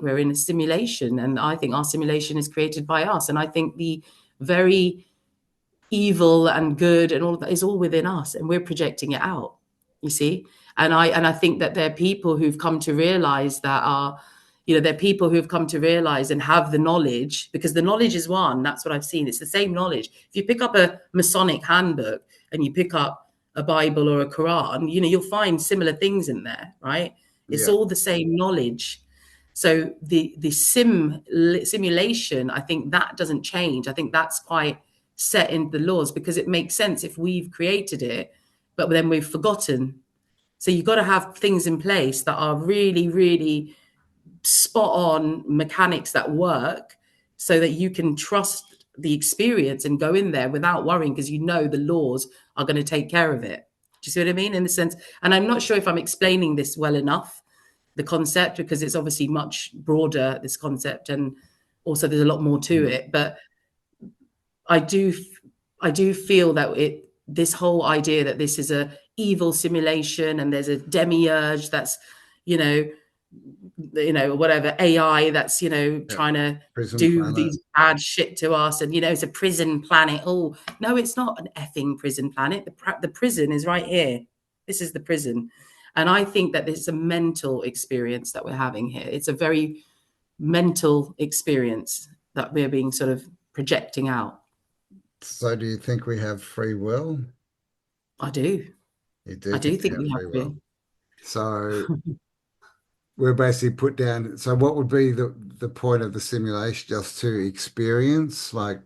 we're in a simulation, and I think our simulation is created by us. And I think the very evil and good and all of that is all within us, and we're projecting it out. You see, and I think that there are people who've come to realize that there are people who have come to realize and have the knowledge, because the knowledge is one. That's what I've seen. It's the same knowledge. If you pick up a Masonic handbook and you pick up a Bible or a Quran, you'll find similar things in there, right? It's Yeah. all the same knowledge. So the simulation, I think that doesn't change. I think that's quite set in the laws, because it makes sense if we've created it, but then we've forgotten. So you've got to have things in place that are really, really spot on mechanics that work, so that you can trust the experience and go in there without worrying, because the laws are going to take care of it. Do you see what I mean? In the sense, and I'm not sure if I'm explaining this well enough, the concept, because it's obviously much broader, this concept, and also there's a lot more to Mm. it. But I do I do feel that this whole idea that this is a evil simulation, and there's a demiurge that's, you know, whatever AI that's, Yeah. trying to Prison do planet. these bad shit to us, and it's a prison planet. Oh no, it's not an effing prison planet. The prison is right here. This is the prison. And I think that it's a mental experience that we're having here. It's a very mental experience that we're being sort of projecting out. So do you think we have free will? I do. You do I do think we think have we have free will. to. So we're basically put down. So what would be the point of the simulation? Just to experience like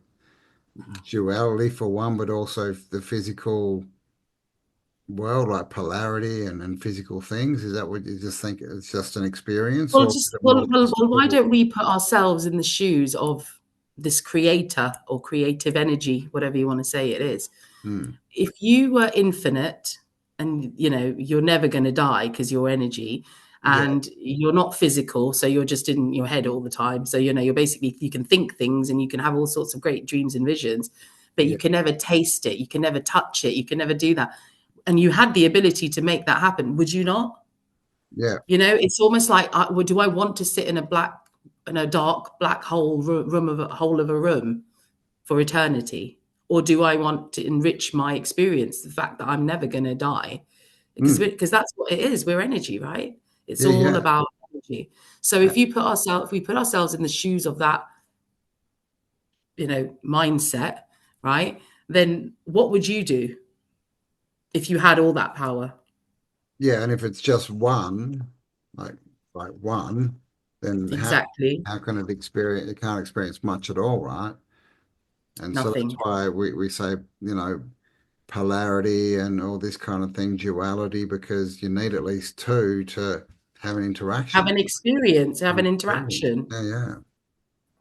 duality for one, but also the physical world, like polarity and physical things. Is that what you just think it's just an experience, Well, or is just it well, more well, just well, why full? don't we put ourselves in the shoes of this creator or creative energy, whatever you want to say it is? Hmm. If you were infinite, and you're never going to die because you're energy, Yeah, and you're not physical, so you're just in your head all the time. So you're basically, you can think things and you can have all sorts of great dreams and visions, but you yeah, can never taste it, you can never touch it, you can never do that. And you had the ability to make that happen, would you not? yeah, It's almost like, do I want to sit in a dark black hole room of a hole of a room for eternity, or do I want to enrich my experience, the fact that I'm never going to die? Hmm. Because that's what it is. We're energy, right? It's Yeah, all yeah. about energy. So Uh, if we put ourselves in the shoes of that, mindset, right? Then what would you do if you had all that power? Yeah, and if it's just one, like one, then Exactly. how can it experience? It can't experience much at all, right? And so that's Nothing. why we say, polarity and all this kind of thing, duality, because you need at least two to have an Have interaction. an experience, have An an experience. interaction. Yeah, yeah.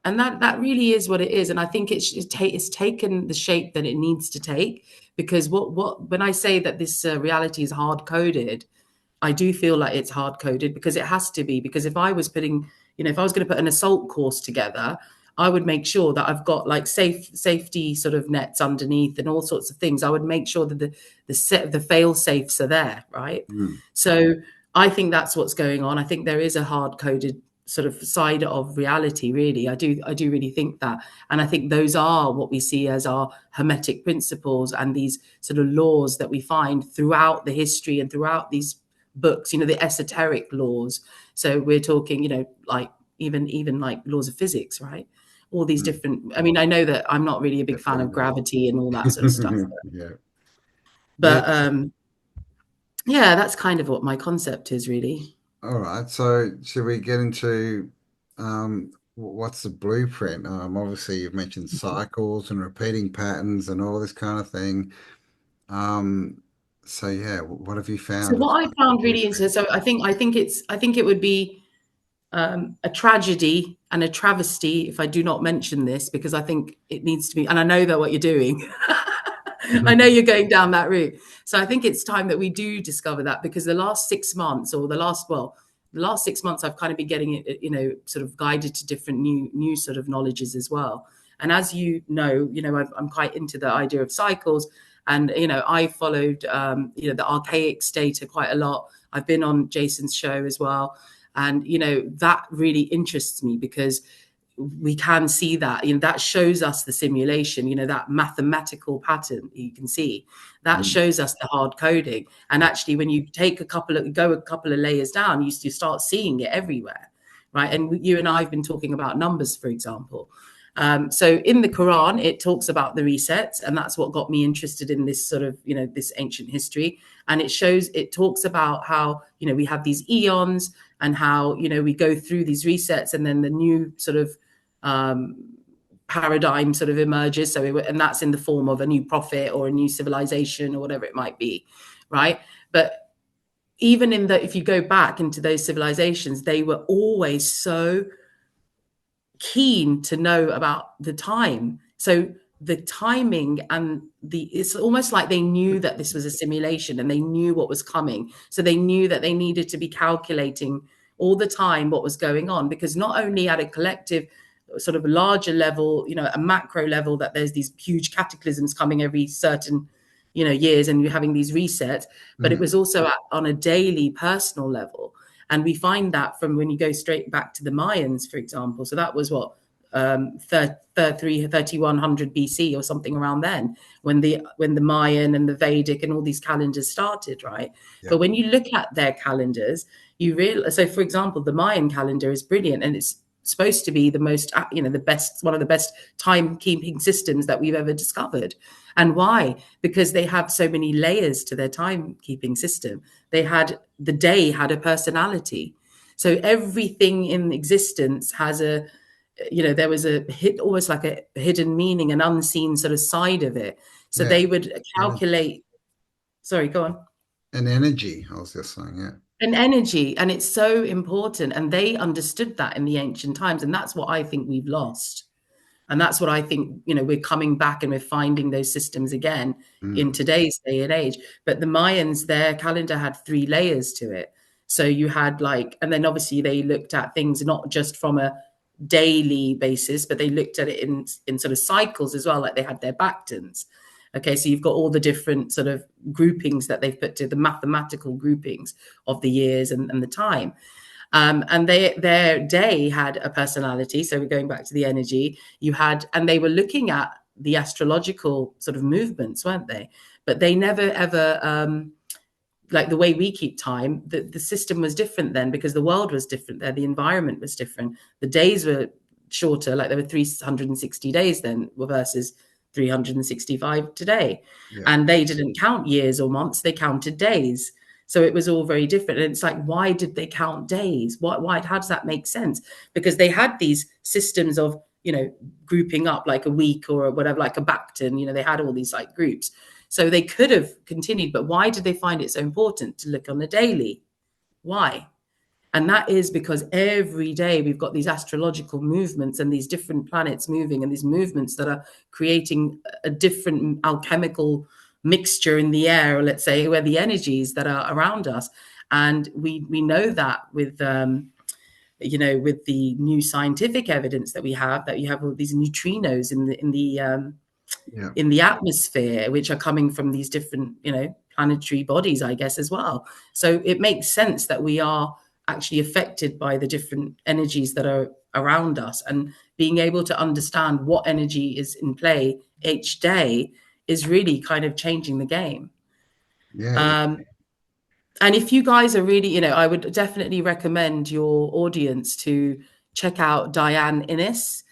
And that really is what it is. And I think it's taken the shape that it needs to take, because what when I say that this reality is hard coded, I do feel like it's hard coded because it has to be. Because if I was putting, if I was going to put an assault course together, I would make sure that I've got like safety sort of nets underneath and all sorts of things. I would make sure that the fail safes are there, right? Mm. So I think that's what's going on. I think there is a hard coded sort of side of reality, really. I do really think that. And I think those are what we see as our hermetic principles and these sort of laws that we find throughout the history and throughout these books, the esoteric laws. So we're talking, like even like laws of physics, right? All these Mm. different, I mean, I know that I'm not really a big fan of Definitely. gravity and all that sort of stuff, Yeah. but Yes. yeah, that's kind of what my concept is, really. All right. So should we get into what's the blueprint? Obviously you've mentioned cycles and repeating patterns and all this kind of thing. Um, so yeah, what have you So found as what I the found really blueprint? interesting, so I think it would be a tragedy and a travesty if I do not mention this, because I think it needs to be, and I know that what you're doing. I know you're going down that route. So I think it's time that we do discover that, because the last 6 months, or the last 6 months, I've kind of been getting it, sort of guided to different new sort of knowledges as well. And as I'm quite into the idea of cycles, and I followed the archaic data quite a lot. I've been on Jason's show as well, and that really interests me, because we can see that that shows us the simulation, that mathematical pattern you can see, that Mm. shows us the hard coding. And Yeah. actually, when you take a couple of layers down, you start seeing it everywhere, right? And you and I have been talking about numbers, for example. So in the Quran, it talks about the resets, and that's what got me interested in this sort of, this ancient history. And it talks about how, we have these eons, and how, we go through these resets, and then the new sort of um, paradigm sort of emerges. And that's in the form of a new prophet or a new civilization or whatever it might be, right? But even if you go back into those civilizations, they were always so keen to know about the time. So the timing and it's almost like they knew that this was a simulation, and they knew what was coming. So they knew that they needed to be calculating all the time what was going on, because not only at a collective sort of larger level, a macro level, that there's these huge cataclysms coming every certain years, and you're having these resets, but it Mm. was also on a daily personal level. And we find that from when you go straight back to the Mayans, for example. So that was what, 3100 BC or something around then, when the Mayan and the Vedic and all these calendars started, right? Yeah. But when you look at their calendars, you realize. So, for example, the Mayan calendar is brilliant, and it's supposed to be the most, the best, one of the best timekeeping systems that we've ever discovered. And why? Because they have so many layers to their timekeeping system. The day had a personality. So everything in existence has there was almost like a hidden meaning, an unseen sort of side of it. So Yeah. they would Energy. calculate, sorry, go on. And energy, I was just saying, yeah. An energy, and it's so important. And they understood that in the ancient times. And that's what I think we've lost. And that's what I think, we're coming back, and we're finding those systems again in Mm. today's day and age. But the Mayans, their calendar had 3 layers to it. So you had and then obviously they looked at things not just from a daily basis, but they looked at it in sort of cycles as well. Like they had their Bactans. Okay, so you've got all the different sort of groupings that they've put to the mathematical groupings of the years and the time. And their day had a personality. So we're going back to the energy and they were looking at the astrological sort of movements, weren't they? But they never ever, like the way we keep time, the system was different then, because the world was different there. The environment was different. The days were shorter, like there were 360 days then versus 365 today. Yeah. And they didn't count years or months, they counted days. So it was all very different. And it's like, why did they count days? How does that make sense? Because they had these systems of, grouping up like a week or whatever, like a Bacton, they had all these like groups. So they could have continued, but why did they find it so important to look on the daily? Why? And that is because every day we've got these astrological movements and these different planets moving, and these movements that are creating a different alchemical mixture in the air, or let's say where the energies that are around us. And we know that with with the new scientific evidence that we have, that you have all these neutrinos Yeah. in the atmosphere, which are coming from these different, planetary bodies, I guess, as well. So it makes sense that we are actually affected by the different energies that are around us, and being able to understand what energy is in play each day is really kind of changing the game. Yeah. Um, and if you guys are really, I would definitely recommend your audience to check out Diane Innes.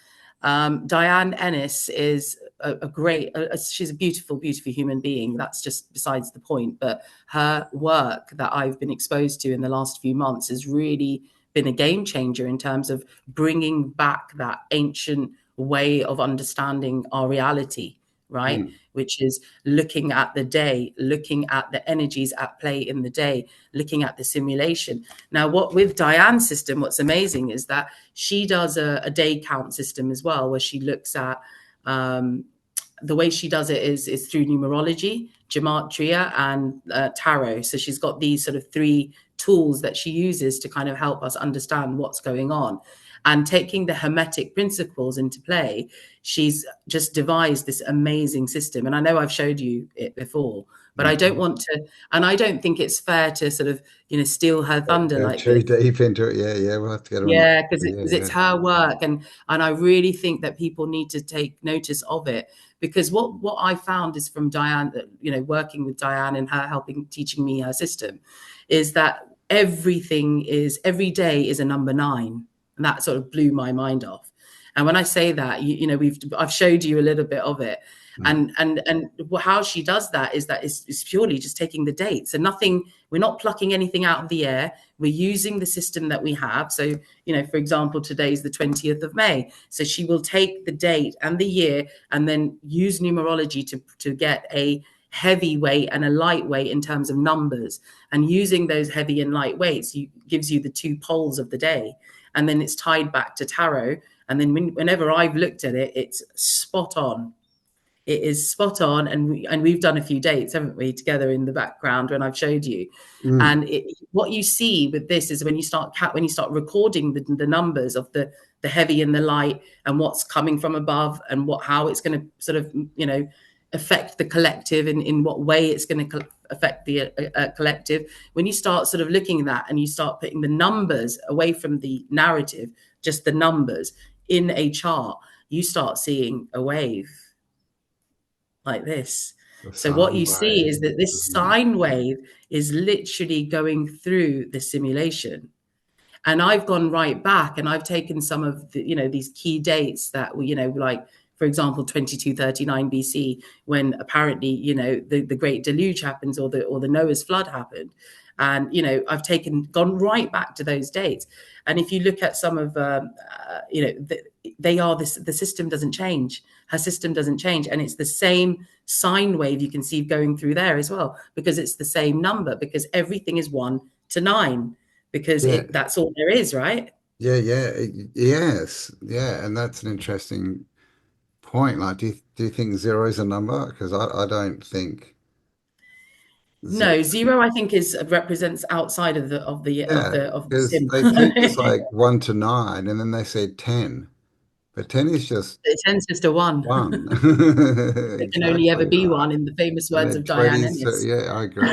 Diane Ennis is a great, she's a beautiful, beautiful human being. That's just besides the point. But her work that I've been exposed to in the last few months has really been a game changer in terms of bringing back that ancient way of understanding our reality, right? Mm. Which is looking at the day, looking at the energies at play in the day, looking at the simulation. Now, what with Diane's system, what's amazing is that she does a day count system as well, where she looks at the way she does it is through numerology, gematria, and tarot. So she's got these sort of three tools that she uses to kind of help us understand what's going on. And taking the Hermetic principles into play, she's just devised this amazing system. And I know I've showed you it before, but I don't Mhm. want to, and I don't think it's fair to sort of, steal her thunder Go like too this. deep into it. Yeah, yeah. We'll have to get her on Yeah, the. because Yeah, it's yeah. her work, and I really think that people need to take notice of it, because what I found is from Diane, working with Diane and her helping teaching me her system, is that every day is a number 9, and that sort of blew my mind off. And when I say that, I've showed you a little bit of it, Mm. and how she does that is purely just taking the dates and nothing. We're not plucking anything out of the air. We're using the system that we have. So, for example, today's the 20th of May. So she will take the date and the year and then use numerology to get a heavyweight and a lightweight in terms of numbers. And using those heavy and light weights gives you the 2 poles of the day. And then it's tied back to tarot. And then whenever I've looked at it, it's spot on. It is spot on, and we've done a few dates, haven't we, together in the background when I've showed you. Mm. And what you see with this is when you start recording the numbers of the heavy and the light, and what's coming from above, and how it's going to sort of affect the collective, in what way it's going to affect the collective. When you start sort of looking at that, and you start putting the numbers away from the narrative, just the numbers in a chart, you start seeing a wave like this. The So what sine you see wave. is that this Mhm. sine wave is literally going through the simulation. And I've gone right back, and I've taken some of the, these key dates that were, like, for example, 2239 BC, when apparently, the Great Deluge happens, or the Noah's flood happened. And, I've gone right back to those dates. And if you look at some of, they are this, the system doesn't change. Her system doesn't change. And it's the same sine wave you can see going through there as well, because it's the same number, because everything is 1 to 9, because Yeah, that's all there is, right? yeah, yeah. Yes, yeah. And that's an interesting point. Like, do you think zero is a number? Because I don't think zero. No, zero, I think, is represents outside of Yeah, the because sim. they think it's like 1 to 9, and then they said 10, but 10 is just It tends just a one. one. There can only ever Exactly be right. one, in the famous And words then of Diane 20s, Ennis. yeah, I agree.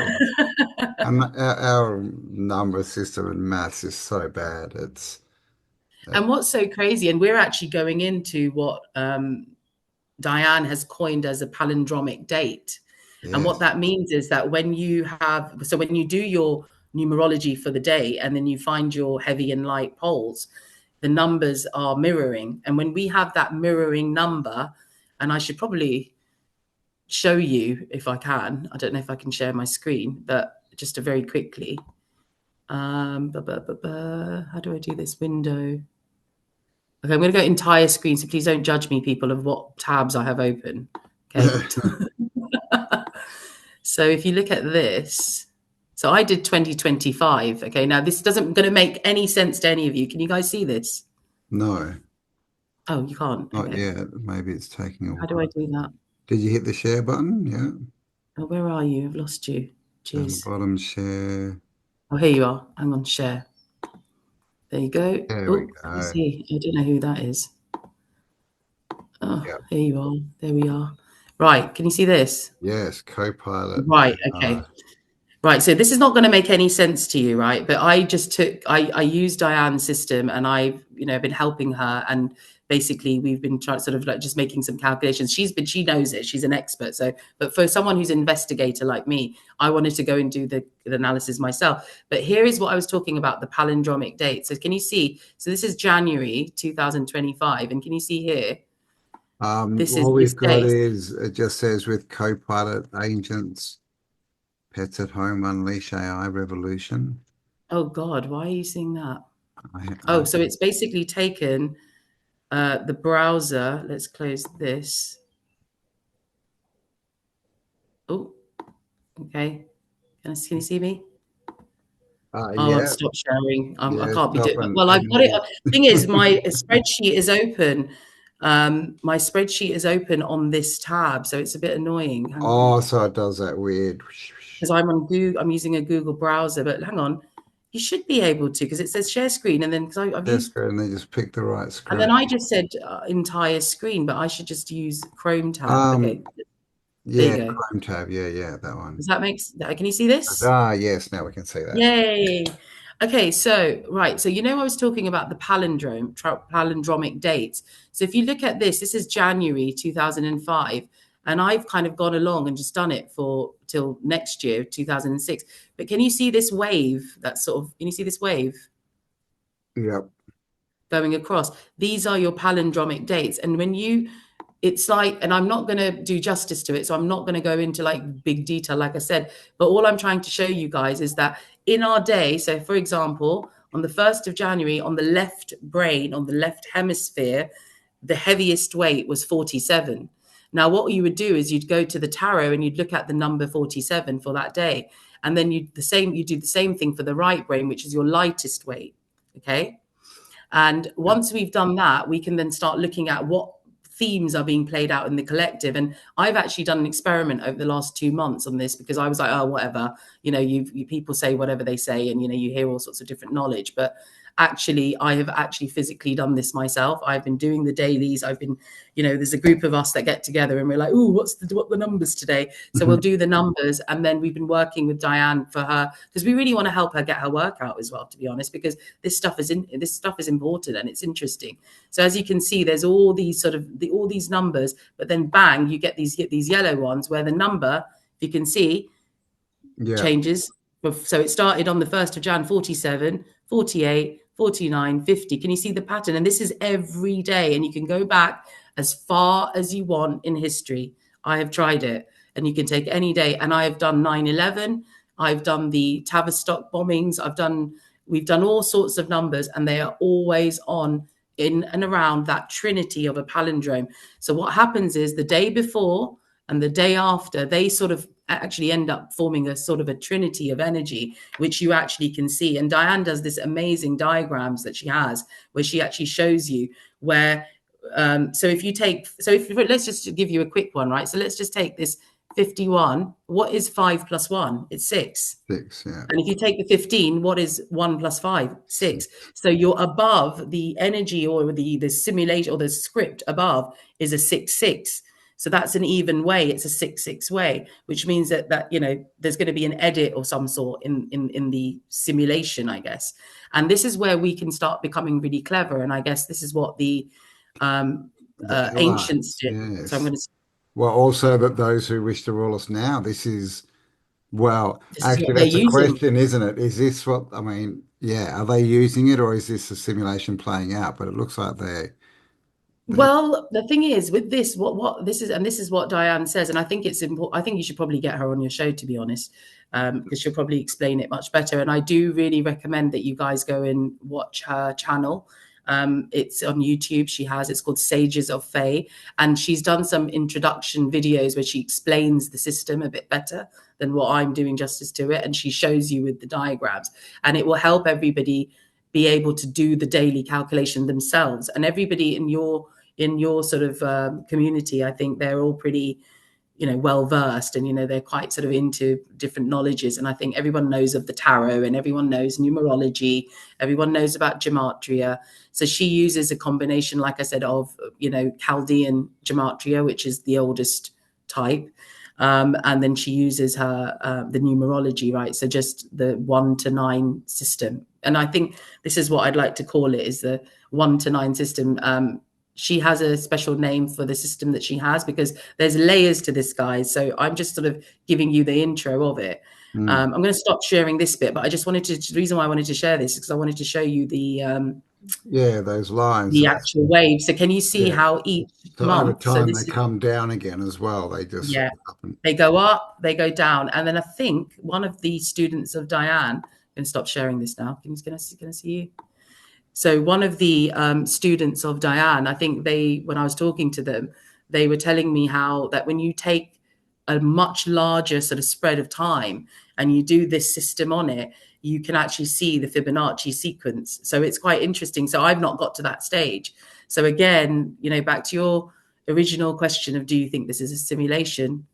And our number system and maths is so bad. It, And what's so crazy, and we're actually going into what Diane has coined as a palindromic date. And what yes, that means is that when you do your numerology for the day, and then you find your heavy and light poles, the numbers are mirroring. And when we have that mirroring number, and I should probably show you if I can. I don't know if I can share my screen, but just to very quickly. How do I do this window? Okay, I'm going to go entire screen, so please don't judge me, people, of what tabs I have open. Okay. So if you look at this, So I did 2025. Okay, now this doesn't going to make any sense to any of you. Can you guys see this? No, Oh, you can't. not Okay. yet. Maybe it's taking a How do I while. do that? Did you hit the share button? Yeah. Oh, where are you? I've lost you. Down the Jeez. bottom, share. Oh, here you are. Hang on, share. There you go. There we Oh, you go. see, I don't know who that is. Oh, Yep. here you are. There we are. Right. Can you see this? Yes, Copilot Right. AI. Okay. Right. So this is not going to make any sense to you, right? But I just I used Diane's system, and I've, been helping her, and basically we've been trying sort of like just making some calculations. She knows it. She's an expert. So, but for someone who's an investigator like me, I wanted to go and do the analysis myself. But here is what I was talking about, the palindromic date. So can you see? So this is January 2025. And can you see here? This is All this we've got date. is it just says with Copilot agents, pets at home, unleash AI revolution. Oh God, why are you seeing that? I Oh, so it's basically taken the browser. Let's close this. Oh, okay. Can you see me? Oh, I've yeah, stopped sharing. I yeah, can't be stop doing. and Well, I've got it. edit Thing is, it. my spreadsheet is open. My spreadsheet is open on this tab, so it's a bit annoying. Hang on, Oh, so it does that weird. because I'm on Google. I'm using a Google browser, but hang on. You should be able to, because it says share screen, and then because I've Just used, go and they just pick the right and then screen. I just said entire screen, but I should just use Chrome tab. Okay, Um, there you yeah, go. Chrome tab. Yeah, that one. Does that make? Can you see this? Yes, now we can see that. Yay. Okay, so right, so I was talking about the palindromic dates. So if you look at this, this is January 2005, and I've kind of gone along and just done it for till next year, 2006. But can you see this wave? That's sort of, can you see this wave Yep. going across? These are your palindromic dates, and when you it's like, and I'm not going to do justice to it, so I'm not going to go into like big detail, like I said, but all I'm trying to show you guys is that in our day, so for example, on the 1st of January, on the left brain, on the left hemisphere, the heaviest weight was 47. Now what you would do is you'd go to the tarot and you'd look at the number 47 for that day, and then you do the same thing for the right brain, which is your lightest weight. Okay. And Yep. once we've done that, we can then start looking at what themes are being played out in the collective. And I've actually done an experiment over the last 2 months on this, because I was like, oh, whatever, you people say whatever they say, and you hear all sorts of different knowledge. But actually, I have actually physically done this myself. I've been doing the dailies. I've been, there's a group of us that get together and we're like, oh, what the numbers today? So we'll do the numbers, and then we've been working with Diane for her, because we really want to help her get her work out as well, to be honest, because this stuff is important and it's interesting. So as you can see, there's all these all these numbers, but then bang, you get these yellow ones where the number, if you can see, Yeah. changes. So it started on the 1st of Jan, 47, 48, 49, 50. Can you see the pattern? And this is every day. And you can go back as far as you want in history. I have tried it, and you can take any day. And I have done 9/11. I've done the Tavistock bombings. We've done all sorts of numbers, and they are always on in and around that trinity of a palindrome. So what happens is the day before and the day after, they sort of actually end up forming a sort of a trinity of energy, which you actually can see. And Diane does this amazing diagrams that she has, where she actually shows you where. So if let's just give you a quick one, right? So let's just take this 51. What is 5 plus 1? It's 6. 6. Yeah. And if you take the 15, what is 1 plus 5? 6. So you're above the energy, or the simulation, or the script above is a 6-6. So that's an even way. It's a 6-6 way, which means that there's going to be an edit or some sort in the simulation, I guess. And this is where we can start becoming really clever. And I guess this is what the The ancients allies. did. So I'm Yes. going to. Well, also that those who wish to rule us now. Well, This is what actually, they're that's a using. question, isn't it? Is this what, I mean, yeah, are they using it, or is this a simulation playing out? But it looks like they Well, the thing is with this, what this is, and this is what Diane says, and I think it's important. I think you should probably get her on your show, to be honest, because she'll probably explain it much better. And I do really recommend that you guys go and watch her channel. It's on YouTube. It's called Sages of Fae, and she's done some introduction videos where she explains the system a bit better than what I'm doing justice to it, and she shows you with the diagrams, and it will help everybody be able to do the daily calculation themselves. And everybody in your sort of community, I think they're all pretty, well versed, and they're quite sort of into different knowledges. And I think everyone knows of the tarot, and everyone knows numerology, everyone knows about gematria. So she uses a combination, like I said, of Chaldean gematria, which is the oldest type, and then she uses the numerology, right? So just the 1 to 9 system. And I think this is what I'd like to call it, is the 1 to 9 system. She has a special name for the system that she has, because there's layers to this, guys. So I'm just sort of giving you the intro of it. I'm going to stop sharing this bit, but I just the reason why I wanted to share this is because I wanted to show you those lines. the actual waves. So can you see how each So over month, so time they this is, come down again as well. They just sort yeah, of happen. they go up, they go down. And then I think one of the students of Diane, I'm going to stop sharing this now. Can I see you? So one of the students of Diane, I think when I was talking to them, they were telling me how that when you take a much larger sort of spread of time and you do this system on it, you can actually see the Fibonacci sequence. So it's quite interesting. So I've not got to that stage. So again, back to your original question of, do you think this is a simulation?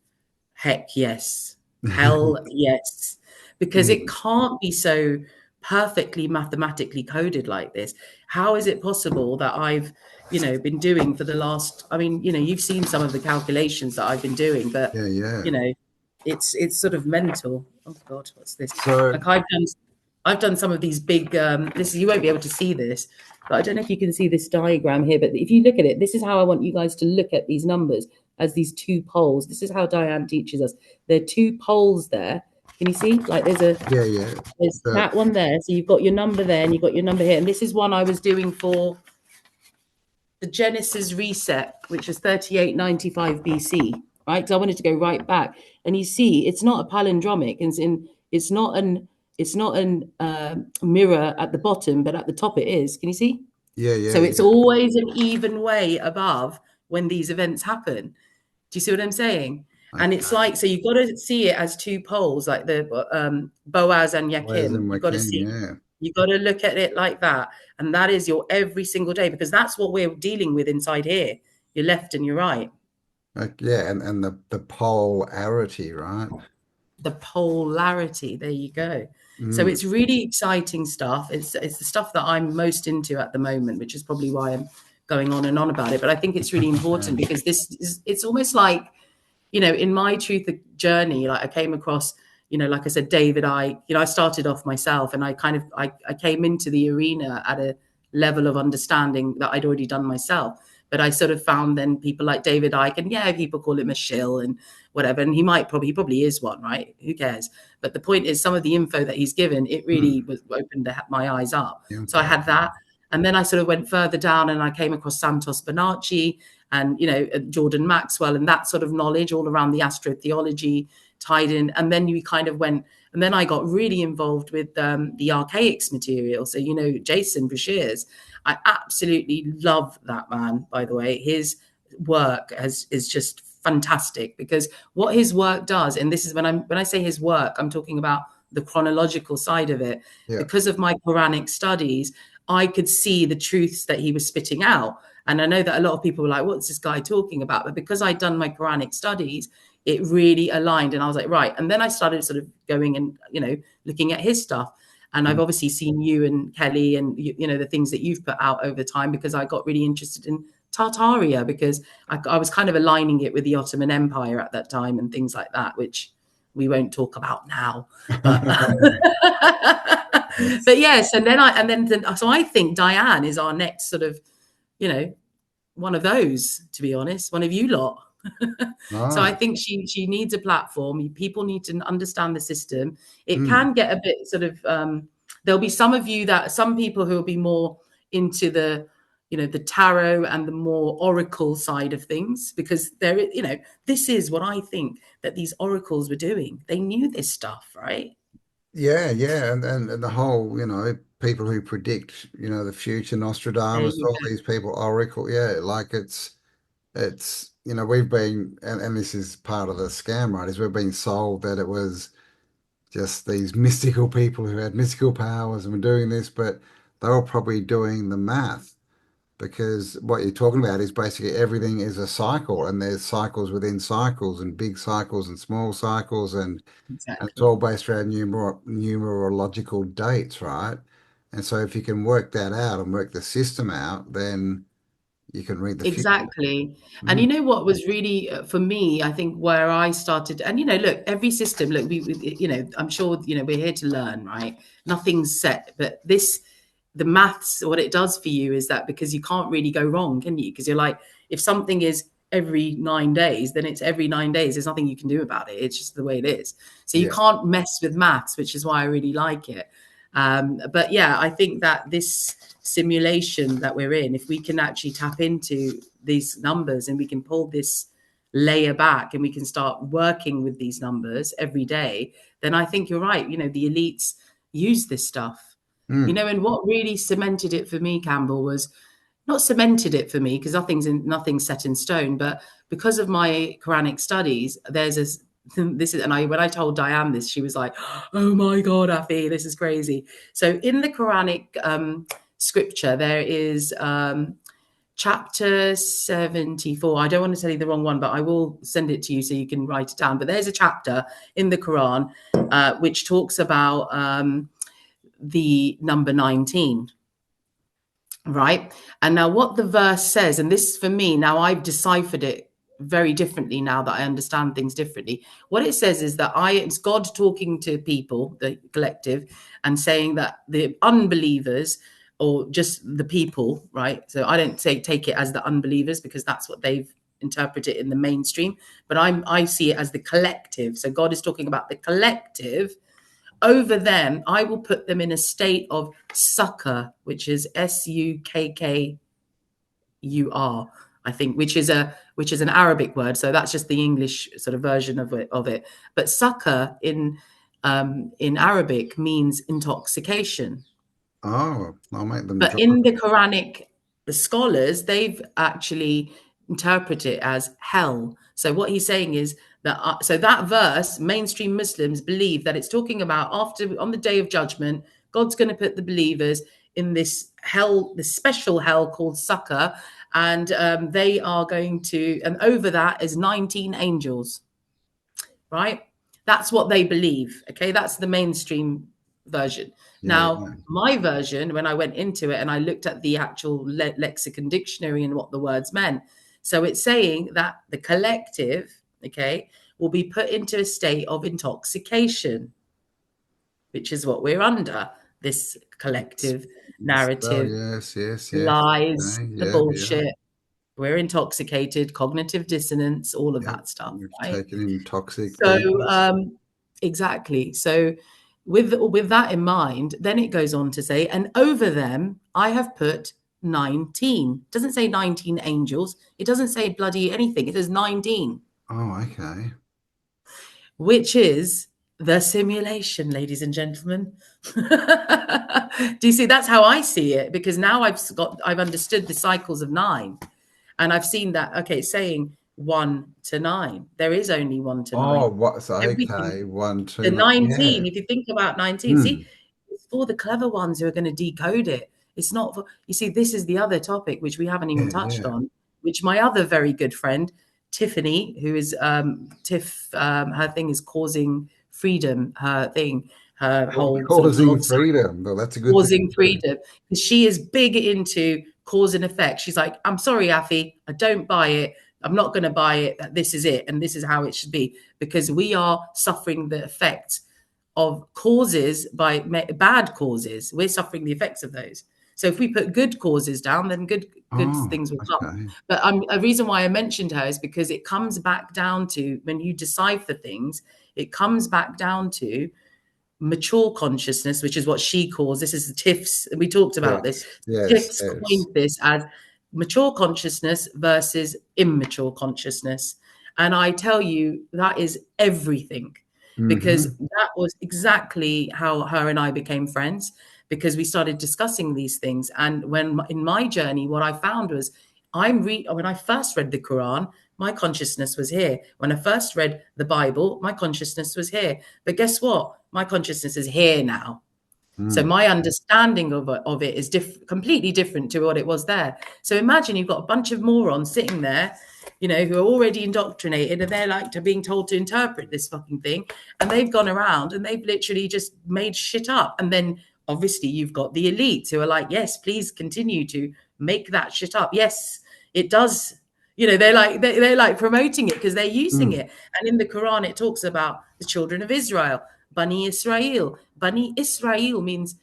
Heck yes. Hell yes. Because it can't be so perfectly mathematically coded like this. How is it possible that I've, been doing for the last, you've seen some of the calculations that I've been doing, but, Yeah. it's sort of mental. Oh God, what's this? So Like I've done some of these big, you won't be able to see this, but I don't know if you can see this diagram here, but if you look at it, this is how I want you guys to look at these numbers as these two poles. This is how Diane teaches us. There are two poles there. Can you see? Like there's that one there. So you've got your number there and you've got your number here. And this is one I was doing for the Genesis reset, which was 3895 BC, right? Because I wanted to go right back. And you see, it's not a palindromic. It's not an mirror at the bottom, but at the top it is. Can you see? So it's always an even way above when these events happen. Do you see what I'm saying? Okay. And it's like, so you've got to see it as two poles, like the Boaz and Yakin. You've got to see, you've got to look at it like that. And that is your every single day, because that's what we're dealing with inside here, your left and your right. And the polarity, right? The polarity. There you go. So it's really exciting stuff. It's the stuff that I'm most into at the moment, which is probably why I'm going on and on about it. But I think it's really important because it's almost like, in my truth journey, like I came across, like I said, David, I started off myself, and I came into the arena at a level of understanding that I'd already done myself. But I sort of found then people like David Icke, and people call him a shill and whatever. And he probably is one, right? Who cares? But the point is, some of the info that he's given, it really opened my eyes up. So I had that. And then I sort of went further down and I came across Santos Bonacci and, Jordan Maxwell and that sort of knowledge all around the astrotheology tied in. And then we kind of went, and then I got really involved with the archaics material. So, Jason Breshears, I absolutely love that man, by the way. His work is just fantastic, because what his work does, and this is when I say his work, I'm talking about the chronological side of it. Because of my Quranic studies, I could see the truths that he was spitting out. And I know that a lot of people were like, what's this guy talking about? But because I'd done my Quranic studies, it really aligned. And I was like, right. And then I started sort of going and, looking at his stuff. And I've obviously seen you and Kelly and, the things that you've put out over time, because I got really interested in Tartaria, because I was kind of aligning it with the Ottoman Empire at that time and things like that, which we won't talk about now. But, but yes, so I think Diane is our next sort of, one of those, to be honest, one of you lot. So I think she needs a platform. People need to understand the system. It can get a bit sort of, there'll be some people who will be more into the, the tarot and the more oracle side of things, because this is what I think that these oracles were doing. They knew this stuff, right? Yeah, yeah, and the whole, people who predict, the future, There Nostradamus, you all go. these people, Oracle, yeah, like we've been, and this is part of the scam, right? Is we've been sold that it was just these mystical people who had mystical powers and were doing this, but they were probably doing the math because what you're talking about is basically everything is a cycle, and there's cycles within cycles, and big cycles and small cycles, and it's Exactly. all based around numerological dates, right? And so if you can work that out and work the system out, then you can read the future. Exactly. And Mm. you know what was really for me, I think where I started, and look, every system, look, I'm sure, we're here to learn, right? Nothing's set, but the maths, what it does for you is that because you can't really go wrong, can you? Because you're like, if something is every 9 days, then it's every 9 days. There's nothing you can do about it. It's just the way it is. So you Yeah. can't mess with maths, which is why I really like it. But yeah, I think that this simulation that we're in, if we can actually tap into these numbers and we can pull this layer back and we can start working with these numbers every day, then I think you're right. The elites use this stuff. Mm. And what really cemented it for me, Campbell, was not cemented it for me because nothing's set in stone, but because of my Quranic studies, there's this is, and when I told Diane this, she was like, "Oh my God, Affy, this is crazy." So in the Quranic scripture, there is chapter 74. I don't want to tell you the wrong one, but I will send it to you so you can write it down. But there's a chapter in the Quran which talks about the number 19. Right. And now, what the verse says, and this for me, now I've deciphered it very differently now that I understand things differently. What it says is that it's God talking to people, the collective, and saying that the unbelievers or just the people, right? So I don't take it as the unbelievers because that's what they've interpreted in the mainstream, but I see it as the collective. So God is talking about the collective. Over them, I will put them in a state of succor, which is Sukkkur, I think, which is an Arabic word. So that's just the English sort of version of it. But succor in Arabic means intoxication. Oh, I'll make them But drop. in the Quranic, the scholars, they've actually interpreted it as hell. So what he's saying is that, so that verse, mainstream Muslims believe that it's talking about after, on the day of judgment, God's going to put the believers in this hell, this special hell called succor, and they are going to, and over that is 19 angels, right? That's what they believe. Okay, that's the mainstream version. Yeah, Now, yeah. my version, when I went into it and I looked at the actual lexicon dictionary and what the words meant, so it's saying that the collective, okay, will be put into a state of intoxication, which is what we're under. This collective Oh, narrative, yes, yes, yes. lies, Okay. the Yeah, yeah, bullshit. We're intoxicated, cognitive dissonance, all of yep. that stuff, We've right? taken in toxic So things. exactly. So with that in mind, then it goes on to say, and over them I have put 19. It doesn't say 19 angels. It doesn't say bloody anything. It says 19, Oh, okay. which is the simulation, ladies and gentlemen. Do you see? That's how I see it because now I've understood the cycles of nine. And I've seen that, okay, it's saying 1 to 9. There is only 1 to 9. Oh, what's Everything. okay? One, The two, nine. Yeah. 19, if you think about 19, see, Hmm. it's for the clever ones who are going to decode it. It's not for, you see, this is the other topic which we haven't even Yeah, touched yeah. on, which my other very good friend, Tiffany, who is Tiff, her thing is causing freedom, her thing, her whole sort of Causing blog freedom. Well, that's a good thing causing to do. freedom because she is big into cause and effect. She's like, I'm sorry, Affy, I don't buy it. I'm not going to buy it. This is it. And this is how it should be because we are suffering the effects of causes by bad causes. We're suffering the effects of those. So if we put good causes down, then good Oh, things will come. okay. But a reason why I mentioned her is because it comes back down to when you decipher things, it comes back down to mature consciousness, which is what she calls, this is Tiff's, we talked about this. Yes, yes, Tiff's yes. coined this as mature consciousness versus immature consciousness. And I tell you, that is everything. because Hmm. that was exactly how her and I became friends, because we started discussing these things. And when in my journey, what I found was when I first read the Quran, my consciousness was here. When I first read the Bible, my consciousness was here. But guess what? My consciousness is here now. So Mm. my understanding of it is completely different to what it was there. So imagine you've got a bunch of morons sitting there, who are already indoctrinated, and they're like being told to interpret this fucking thing, and they've gone around and they've literally just made shit up. And then obviously you've got the elites who are like, yes, please continue to make that shit up. Yes, it does. They're like promoting it because they're using Mm. it. And in the Quran, it talks about the children of Israel. Bani Israel. Bani Israel means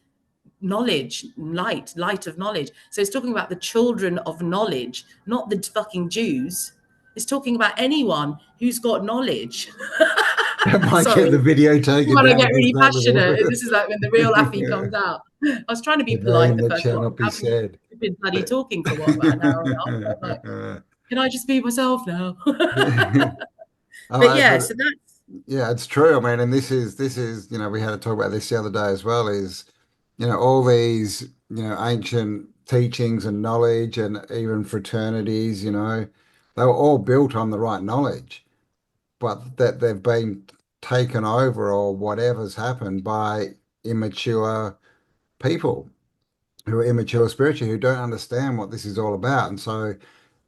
knowledge, light of knowledge. So it's talking about the children of knowledge, not the fucking Jews. It's talking about anyone who's got knowledge. That might get Sorry, the video taken when I down get if I really start with passionate, all this is like when the real Affy comes out. I was trying to be the polite name the that first shall one. not be said. We've been bloody But talking for what, about an hour and a half. I'm like, can I just be myself now? But oh, yeah, but so that's yeah, it's true. I mean, and this is, we had to talk about this the other day as well, is, all these, ancient teachings and knowledge and even fraternities, they were all built on the right knowledge, but that they've been taken over or whatever's happened by immature people who are immature spiritually, who don't understand what this is all about. And so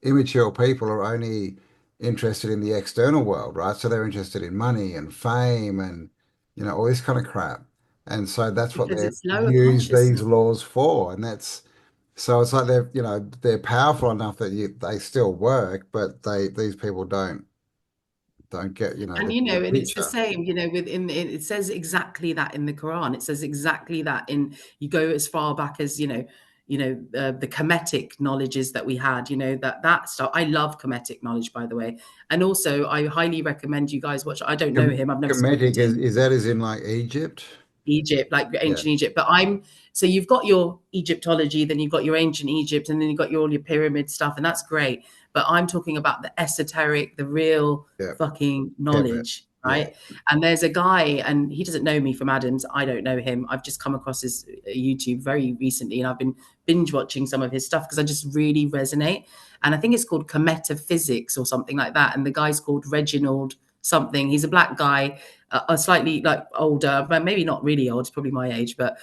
immature people are only interested in the external world, right? So they're interested in money and fame and, all this kind of crap. And so that's what because they it's lower use these consciousness. laws for. And that's so it's like they're powerful enough that they still work, but these people don't get, And the bigger and it's the picture. same, within it says exactly that in the Quran. It says exactly that in you go as far back as the Kemetic knowledges that we had. That stuff. I love Kemetic knowledge, by the way, and also I highly recommend you guys watch. I don't know him. I've never spoken Kemetic to him. is that as in like Egypt? Egypt, like Yeah, ancient Egypt. But so you've got your Egyptology, then you've got your ancient Egypt, and then you've got all your pyramid stuff, and that's great. But I'm talking about the esoteric, the real yeah, fucking yeah, but knowledge, yeah, right? And there's a guy, and he doesn't know me from Adams. I don't know him. I've just come across his YouTube very recently, and I've been binge watching some of his stuff because I just really resonate. And I think it's called Cometa Physics or something like that. And the guy's called Reginald something. He's a black guy, a slightly like older, but maybe not really old, it's probably my age, but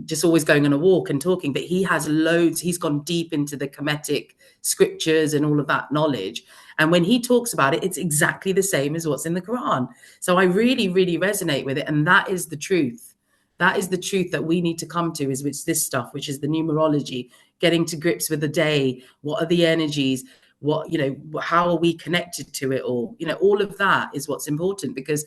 just always going on a walk and talking. But he has loads, he's gone deep into the Kemetic scriptures and all of that knowledge. And when he talks about it, it's exactly the same as what's in the Quran. So I really, really resonate with it. And that is the truth. That is the truth that we need to come to, is which this stuff, which is the numerology, getting to grips with the day. What are the energies? What, how are we connected to it all? All of that is what's important, because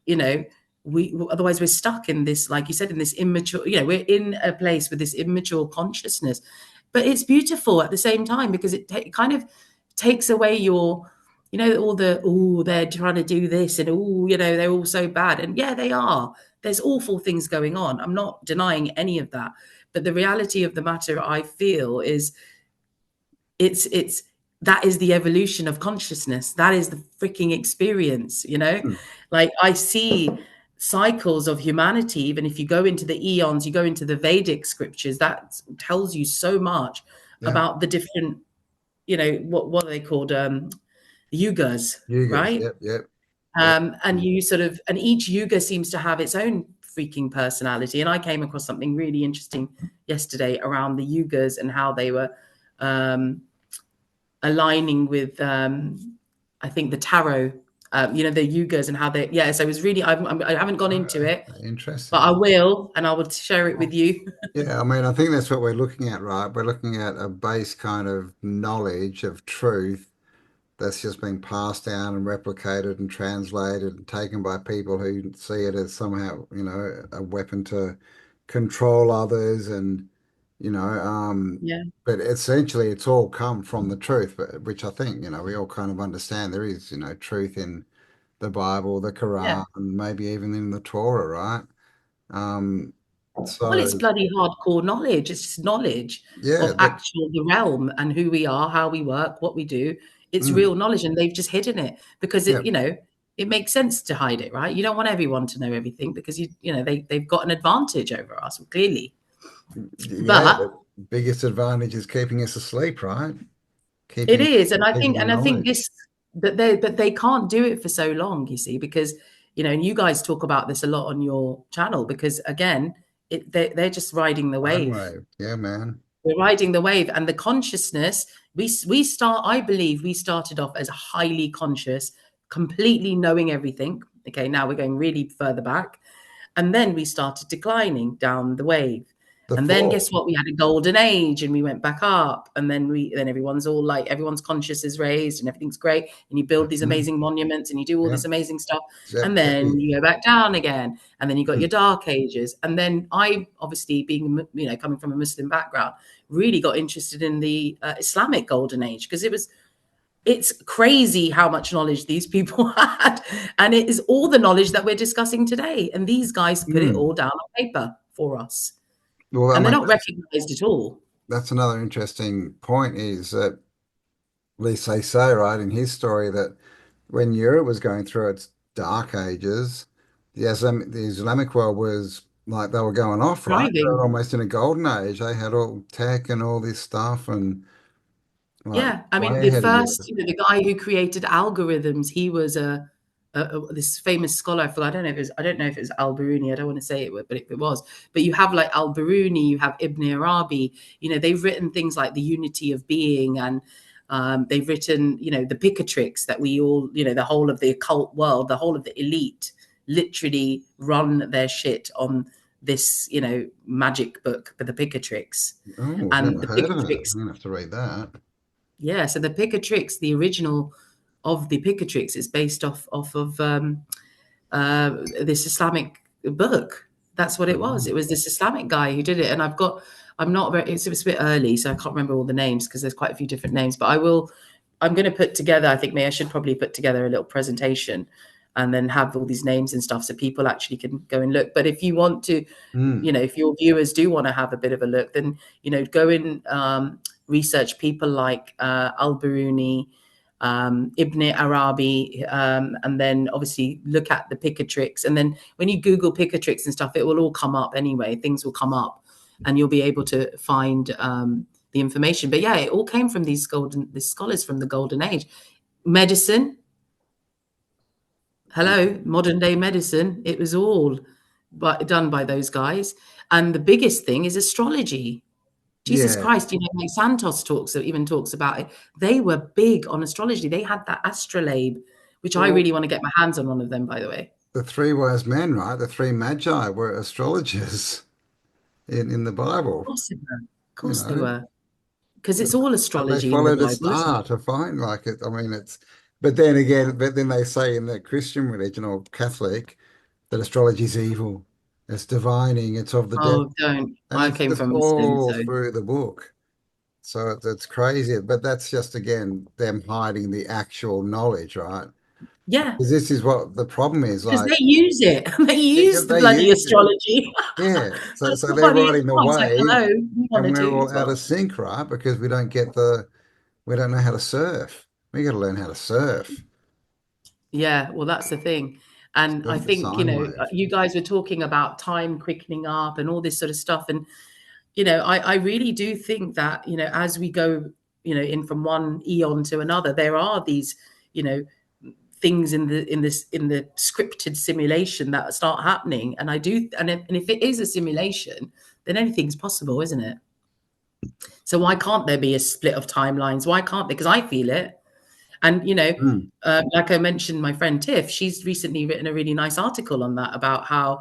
we otherwise we're stuck in this, like you said, in this immature, we're in a place with this immature consciousness. But it's beautiful at the same time, because it kind of takes away your all the, oh, they're trying to do this, and oh, they're all so bad. And yeah, they are. There's awful things going on. I'm not denying any of that. But the reality of the matter, I feel, is it's that is the evolution of consciousness. That is the freaking experience. Hmm. Like, I see cycles of humanity. Even if you go into the eons, you go into the Vedic scriptures, that tells you so much Yeah. about the different, what are they called, yugas, Yugas. right? Yep, yep, yep. And you sort of, and each yuga seems to have its own freaking personality. And I came across something really interesting yesterday around the yugas and how they were aligning with, I think, the tarot, the yugas, and how they, yeah. So it was really, I haven't gone into Oh, it, but I interesting. will, and I will share it with you. Yeah, I mean, I think that's what we're looking at, right? We're looking at a base kind of knowledge of truth that's just being passed down and replicated and translated and taken by people who see it as somehow, a weapon to control others and, you know, Yeah, but essentially it's all come from the truth, but which I think, we all kind of understand there is, truth in the Bible, the yeah. Quran, and maybe even in the Torah, right? Um, Well, it's so bloody hardcore knowledge. It's just knowledge yeah, of actual the realm and who we are, how we work, what we do. It's mm, real knowledge, and they've just hidden it because yeah, it makes sense to hide it, right? You don't want everyone to know everything because they've got an advantage over us, clearly. Yeah, But the biggest advantage is keeping us asleep, right? it Keeping is, and I think keeping the and I think knowledge. this but they can't do it for so long, you see, because and you guys talk about this a lot on your channel because again, they're just riding the Time wave. wave. Yeah, man. We're riding the wave, and the consciousness we start. I believe we started off as highly conscious, completely knowing everything. Okay, now we're going really further back, and then we started declining down the wave. The And then fall. guess what? We had a golden age and we went back up. And then everyone's all like, everyone's conscious is raised and everything's great. And you build these Mhm. amazing monuments and you do all Yeah. this amazing stuff. And Except then Effie. you go back down again. And then you got Hmm. your dark ages. And then I, obviously being, coming from a Muslim background, really got interested in the Islamic golden age because it's crazy how much knowledge these people had. And it is all the knowledge that we're discussing today. And these guys put it Hmm. all down on paper for us. Well, I And they're mean, not recognized at all. that's another interesting point is that at least they say, right, in his story that when Europe was going through its dark ages, the Islamic world was like they were going off, right? They were Thriving. almost in a golden age. They had all tech and all this stuff and like Yeah. I mean, way the ahead of you. first, the guy who created algorithms, he was this famous scholar. I don't know if it was Al-Biruni. I don't want to say it, but it was. But you have like Al-Biruni, you have Ibn Arabi. They've written things like the unity of being, and they've written, the Picatrix that we all, the whole of the occult world, the whole of the elite, literally run their shit on this, magic book, the Picatrix, Oh, I've and never the heard of it. Picatrix. I'm gonna have to read that. Yeah, so the Picatrix, the original of the Picatrix, is based off of this Islamic book. That's what it was. Right. It was this Islamic guy who did it, and I'm not very. It was a bit early, so I can't remember all the names because there's quite a few different names. But I will. I'm going to put together. I think maybe I should probably put together a little presentation, and then have all these names and stuff so people actually can go and look. But if you want to, Mm. if your viewers do want to have a bit of a look, then go and research people like Al-Biruni, Ibn Arabi, and then obviously look at the Picatrix. And then when you Google Picatrix and stuff, it will all come up anyway. Things will come up, and you'll be able to find the information. But yeah, it all came from these scholars from the Golden Age. Medicine, hello, modern day medicine. It was all done by those guys. And the biggest thing is astrology. Jesus Yeah. Christ, like Santos even talks about it. They were big on astrology. They had that astrolabe, which I Well, really want to get my hands on one of them, by the way. the three wise men, right? The three magi were astrologers in the Of Bible, course they were. Of you course they know. were. Because it's all And they astrology in the followed a Bible, isn't star it? to find like it. I mean, but then they say in the Christian religion or Catholic that astrology is evil. It's divining, it's of the devil. Oh, don't. And I it's came just from Muslim, all so through the book. So it's crazy. But that's just, again, them hiding the actual knowledge, right? yeah, Because this is what the problem is. because Like, they use it. They use the they bloody use it. astrology. Yeah. So, That's so the they're funniest riding the part. It's like, wave hello, we want and it we're too all as out well. of sync, right? Because we don't know how to surf. We got to learn how to surf. Yeah, well, that's the thing. And I Surf the think, sine wave. you guys were talking about time quickening up and all this sort of stuff. And, I really do think that, as we go, in from one eon to another, there are these, you know, things in the scripted simulation that start happening. And I do, and if it is a simulation, then anything's possible, isn't it? So why can't there be a split of timelines? Why can't they? Because I feel it. And, Mm. like I mentioned, my friend Tiff, she's recently written a really nice article on that about how,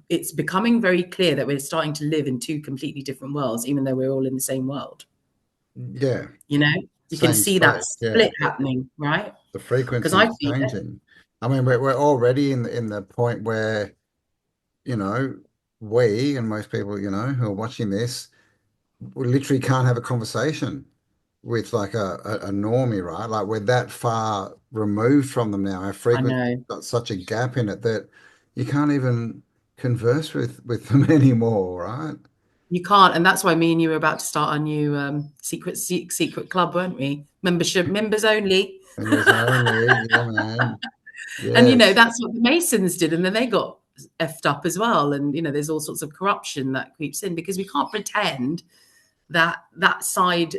it's becoming very clear that we're starting to live in two completely different worlds, even though we're all in the same world. Yeah. You know, you can Same see that space. Yeah. split happening, right? The Because frequency I is feel it. changing. I mean, we're already in the point where, you know, we and most people, who are watching this, we literally can't have a conversation with like a normie, right? Like we're that far removed from them now. Our I frequency know. got such a gap in it that you can't even converse with them anymore, right? You can't, and that's why me and you were about to start our new secret club, weren't we? Members only. And there's only, yeah, man. And, you know, Yes. that's what the Masons did. And then they got effed up as well. And, you know, there's all sorts of corruption that creeps in because we can't pretend that that side,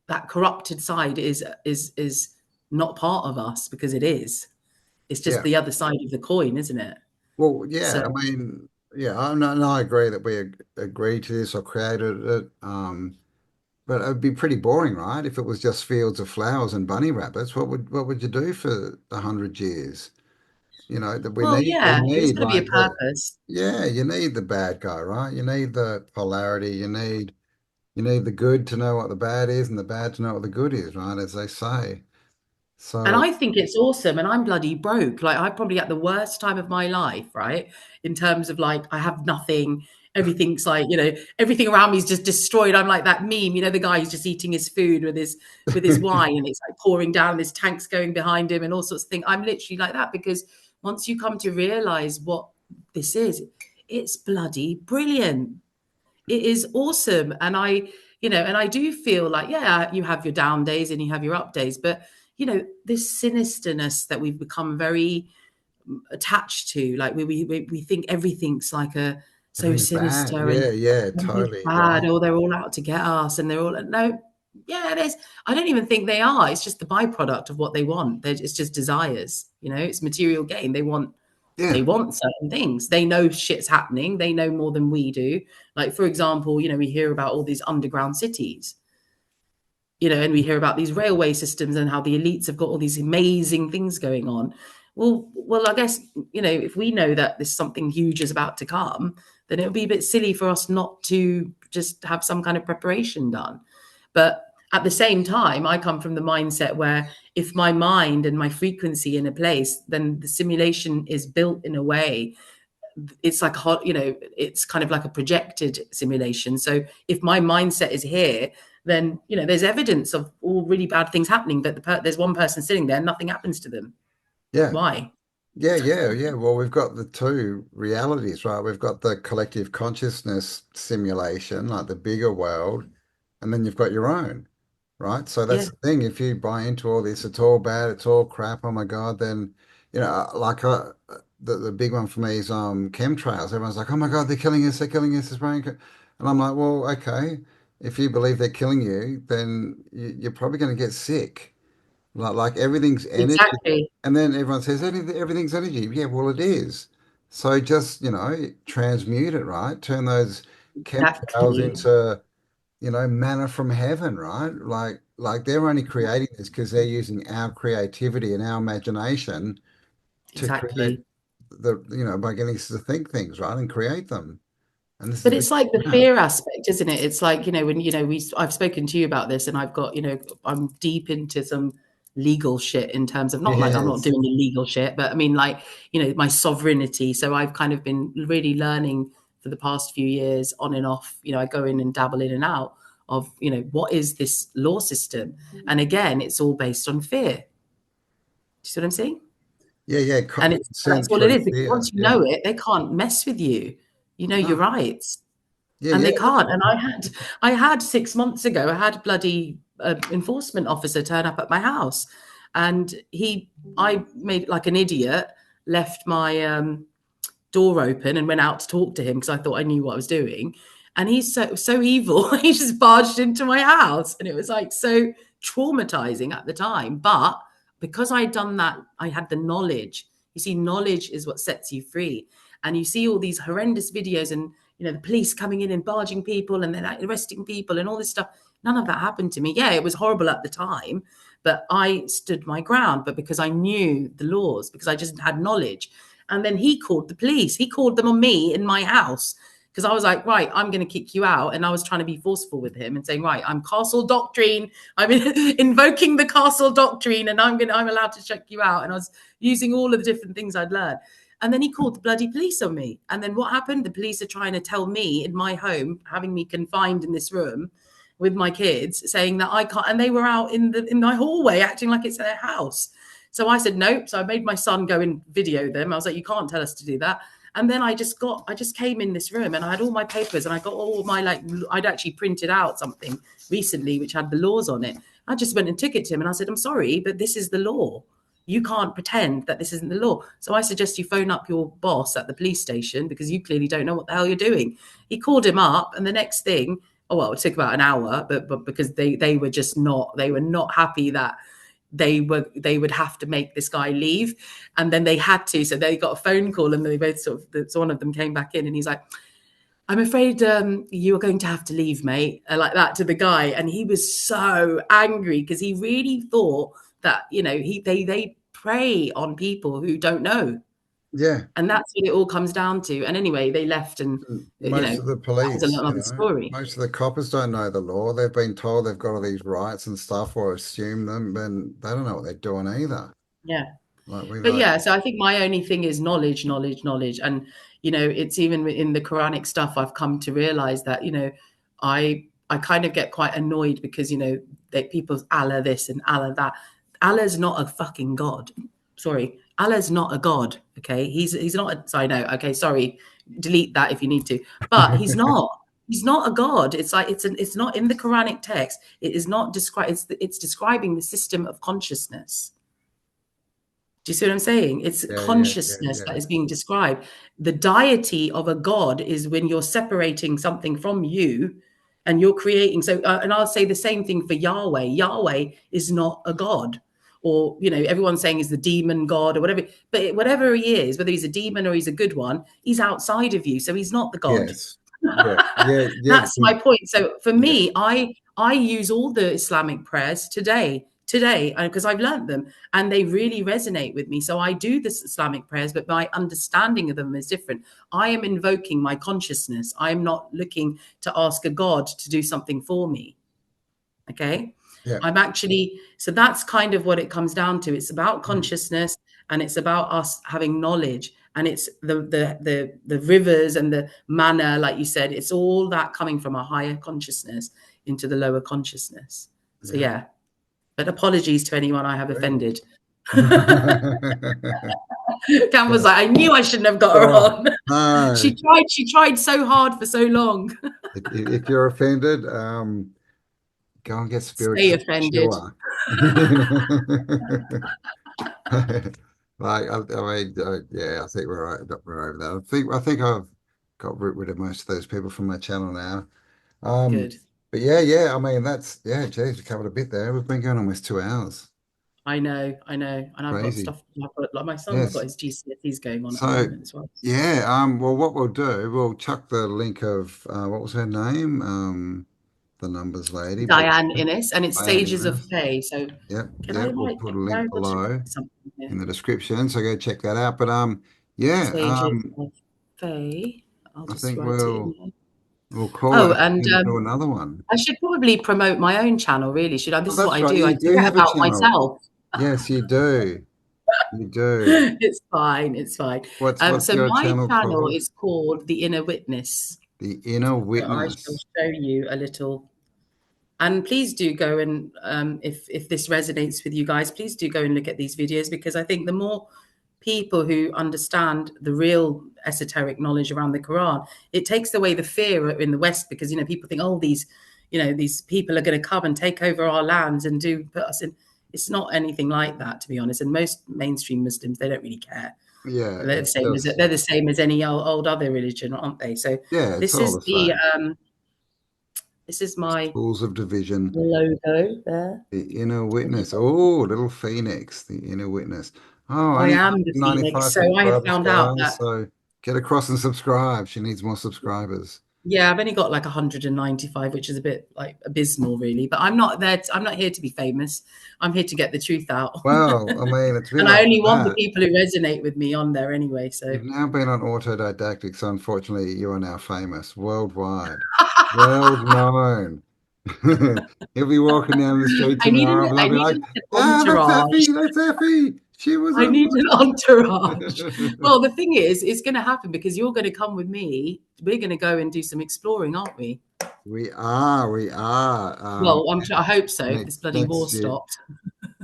that corrupted side is not part of us, because it is. It's just Yeah. the other side of the coin, isn't it? Well, So, yeah, I mean, yeah, I agree that we agreed to this or created it. But it'd be pretty boring, right? If it was just fields of flowers and bunny rabbits, what would you do for 100 years? You know, that well, we yeah, it's need got to be a like the purpose. yeah, you need the bad guy, right? You need the polarity, you need the good to know what the bad is and the bad to know what the good is, right? As they say. And So I think it's awesome. And I'm bloody broke. Like, I'm probably at the worst time of my life, right? In terms of like, I have nothing. Everything's like, you know, everything around me is just destroyed. I'm like that meme, you know, the guy who's just eating his food with his wine, and it's like pouring down, there's tanks going behind him and all sorts of things. I'm literally like that, because once you come to realize what this is, it's bloody brilliant. It is awesome. And you know, and I do feel like, yeah, you have your down days and you have your up days, but you know, this sinisterness that we've become very attached to, like we think everything's like a so everything's bad. sinister, and Yeah, yeah, everything's totally bad, right. or they're all out to get us, and they're all no, yeah, it is. I don't even think they are. It's just the byproduct of what they want. It's just desires, you know, it's material gain. They Yeah. want certain things. They know shit's happening. They know more than we do. Like, for example, you know, we hear about all these underground cities, you know, and we hear about these railway systems and how the elites have got all these amazing things going on. Well, I guess, you know, if we know that there's something huge is about to come, then it would be a bit silly for us not to just have some kind of preparation done. But at the same time, I come from the mindset where if my mind and my frequency in a place, then the simulation is built in a way, it's like hot, you know, it's kind of like a projected simulation. So if my mindset is here, then, you know, there's evidence of all really bad things happening, but there's one person sitting there, nothing happens to them. Yeah. Why? Yeah, yeah, yeah. Well, we've got the two realities, right? We've got the collective consciousness simulation, like the bigger world, and then you've got your own, right? So Yeah, that's the thing. If you buy into all this, it's all bad, it's all crap. Oh my God, then like the big one for me is chemtrails. Everyone's like, oh my God, they're killing us, and I'm like, well, okay. If you believe they're killing you, then you're probably going to get sick. Like everything's energy. exactly. And then everyone says everything's energy. Yeah, well, it is. So just, transmute it, right? Turn those chemtrails Exactly. into, manna from heaven, right? Like they're only creating this because they're using our creativity and our imagination to create Exactly. by getting us to think things, right? And create them. And this is But a big it's like the trap. fear aspect, isn't it? It's like, you know, when, you know, I've spoken to you about this, and I've got, you know, I'm deep into some legal shit, in terms of, not like I'm not Yes. doing illegal shit, but I mean, like, you know, my sovereignty. So I've kind of been really learning for the past few years, on and off, you know, I go in and dabble in and out of, you know, what is this law system? And again, it's all based on fear. Do you see what I'm saying? Yeah, yeah. And that's Consent all it through is, because fear. once you Yeah. know it, they can't mess with you. You know your No. rights. Yeah, And yeah. they can't. And I had 6 months ago, I had a bloody enforcement officer turn up at my house, and I made like an idiot, left my door open and went out to talk to him because I thought I knew what I was doing. And he's so evil. He just barged into my house, and it was like so traumatizing at the time. But because I'd done that, I had the knowledge. You see, knowledge is what sets you free. And you see all these horrendous videos, and you know, the police coming in and barging people, and then like arresting people and all this stuff. None of that happened to me. Yeah, it was horrible at the time, but I stood my ground. But because I knew the laws, because I just had knowledge. And then he called the police. He called them on me in my house, because I was like, right, I'm going to kick you out. And I was trying to be forceful with him and saying, right, I'm castle doctrine. I'm invoking the castle doctrine, and I'm allowed to check you out. And I was using all of the different things I'd learned. And then he called the bloody police on me. And then what happened? The police are trying to tell me in my home, having me confined in this room with my kids, saying that I can't. And they were out in my hallway acting like it's their house. So I said, nope. So I made my son go and video them. I was like, you can't tell us to do that. And then I just came in this room, and I had all my papers, and I got all my, like, I'd actually printed out something recently which had the laws on it. I just went and took it to him, and I said, I'm sorry, but this is the law. You can't pretend that this isn't the law. So I suggest you phone up your boss at the police station, because you clearly don't know what the hell you're doing. He called him up, and the next thing, oh well, it took about an hour, but because they were just not, they were not happy that they would have to make this guy leave, and then they had to, so they got a phone call, and they both sort of, so one of them came back in, and he's like, I'm afraid you are going to have to leave, mate, like that to the guy. And he was so angry, because he really thought that, you know, they prey on people who don't know. Yeah. And that's what it all comes down to. And anyway, they left, and, you Most know, of the that was police, another story. most of the coppers don't know the law. They've been told they've got all these rights and stuff, or assume them, and they don't know what they're doing either. Yeah. Like we But like, yeah, so I think my only thing is knowledge, knowledge, knowledge. And, you know, it's even in the Quranic stuff, I've come to realize that, you know, I kind of get quite annoyed, because, you know, that people's Allah this and Allah that. Allah's not a fucking God. Sorry. Allah's not a God. Okay. He's not a, sorry, no, okay, sorry. Delete that if you need to. But he's not. He's not a God. It's like it's not in the Quranic text. It is not described, it's describing the system of consciousness. Do you see what I'm saying? It's yeah, yeah, yeah, consciousness yeah, that is being described. The deity of a god is when you're separating something from you and you're creating. So, and I'll say the same thing for Yahweh. Yahweh is not a god, or, you know, everyone's saying is the demon god or whatever. But whatever he is, whether he's a demon or he's a good one, he's outside of you. So he's not the god. yes, yeah, yeah, yeah, That's my point. So for yeah, me, I use all the Islamic prayers today, because I've learned them and they really resonate with me. So I do this Islamic prayers, but my understanding of them is different. I am invoking my consciousness. I am not looking to ask a God to do something for me. Okay. yeah, I'm actually, so that's kind of what it comes down to. It's about consciousness, and it's about us having knowledge, and it's the rivers and the manna, like you said, it's all that coming from a higher consciousness into the lower consciousness. So yeah. yeah, but apologies to anyone I have Great. offended. Cam was like, I knew I shouldn't have got her Oh, on. no. She tried so hard for so long. If you're offended, go and get Stay spiritually offended. mature. Like, I mean, yeah, I think we're over that. I think I've got rid of most of those people from my channel now. Um, Good. but yeah, I mean, yeah, geez, we covered a bit there. We've been going almost 2 hours. I know, and I've got Crazy. stuff. Like my son's got Yes. his GCSEs going on at the So, moment as well. yeah, well, what we'll do, we'll chuck the link of what was her name? The numbers lady, but Diane Innes, and it's Diane Stages of Innes. Faye. So Yep, can I yep. We'll write? put a Am I link able to write below something here? in the description, so go check that out. But yeah, Stages of Faye. I'll I just think write it in here. we'll call Oh, it and and do another one. I should probably promote my own channel. Really, should I? Oh, This is what that's I right. do. I You do do it have a about channel. myself. Yes, you do. You do. It's fine. It's fine. What's So your my channel channel called? is called The Inner Witness. The Inner So I shall Witness. show you a little. And please do go and if this resonates with you guys, please do go and look at these videos, because I think the more people who understand the real esoteric knowledge around the Quran, it takes away the fear in the West, because, you know, people think, oh, these people are going to come and take over our lands and do put us in. It's not anything like that, to be honest. And most mainstream Muslims, they don't really care. Yeah, They're the it's same as just any old other religion, aren't they? So yeah, it's this all is the the same. this is my Tools of division. logo there. The Inner Have you Witness. got? Oh, little Phoenix, the Inner Witness. Oh, I only am the Phoenix. 95 So I have subscribers, found out guys. that, So get across and subscribe. She needs more subscribers. yeah, I've only got like 195, which is a bit like abysmal, really. But I'm not there. I'm not here to be famous. I'm here to get the truth out. Well, I mean, it's been And I after only want the that. people who resonate with me on there anyway. So You've now been on autodidactic, so unfortunately, you are now famous worldwide, world known. He'll be walking down the street tomorrow, and I'll I be like, needed an "Ah, that's entourage. Effie, that's Effie. She was I on need an entourage. my." Well, the thing is, it's going to happen because you're going to come with me. We're going to go and do some exploring, aren't we? We are. Well, I hope so. If this bloody war Next year. stops.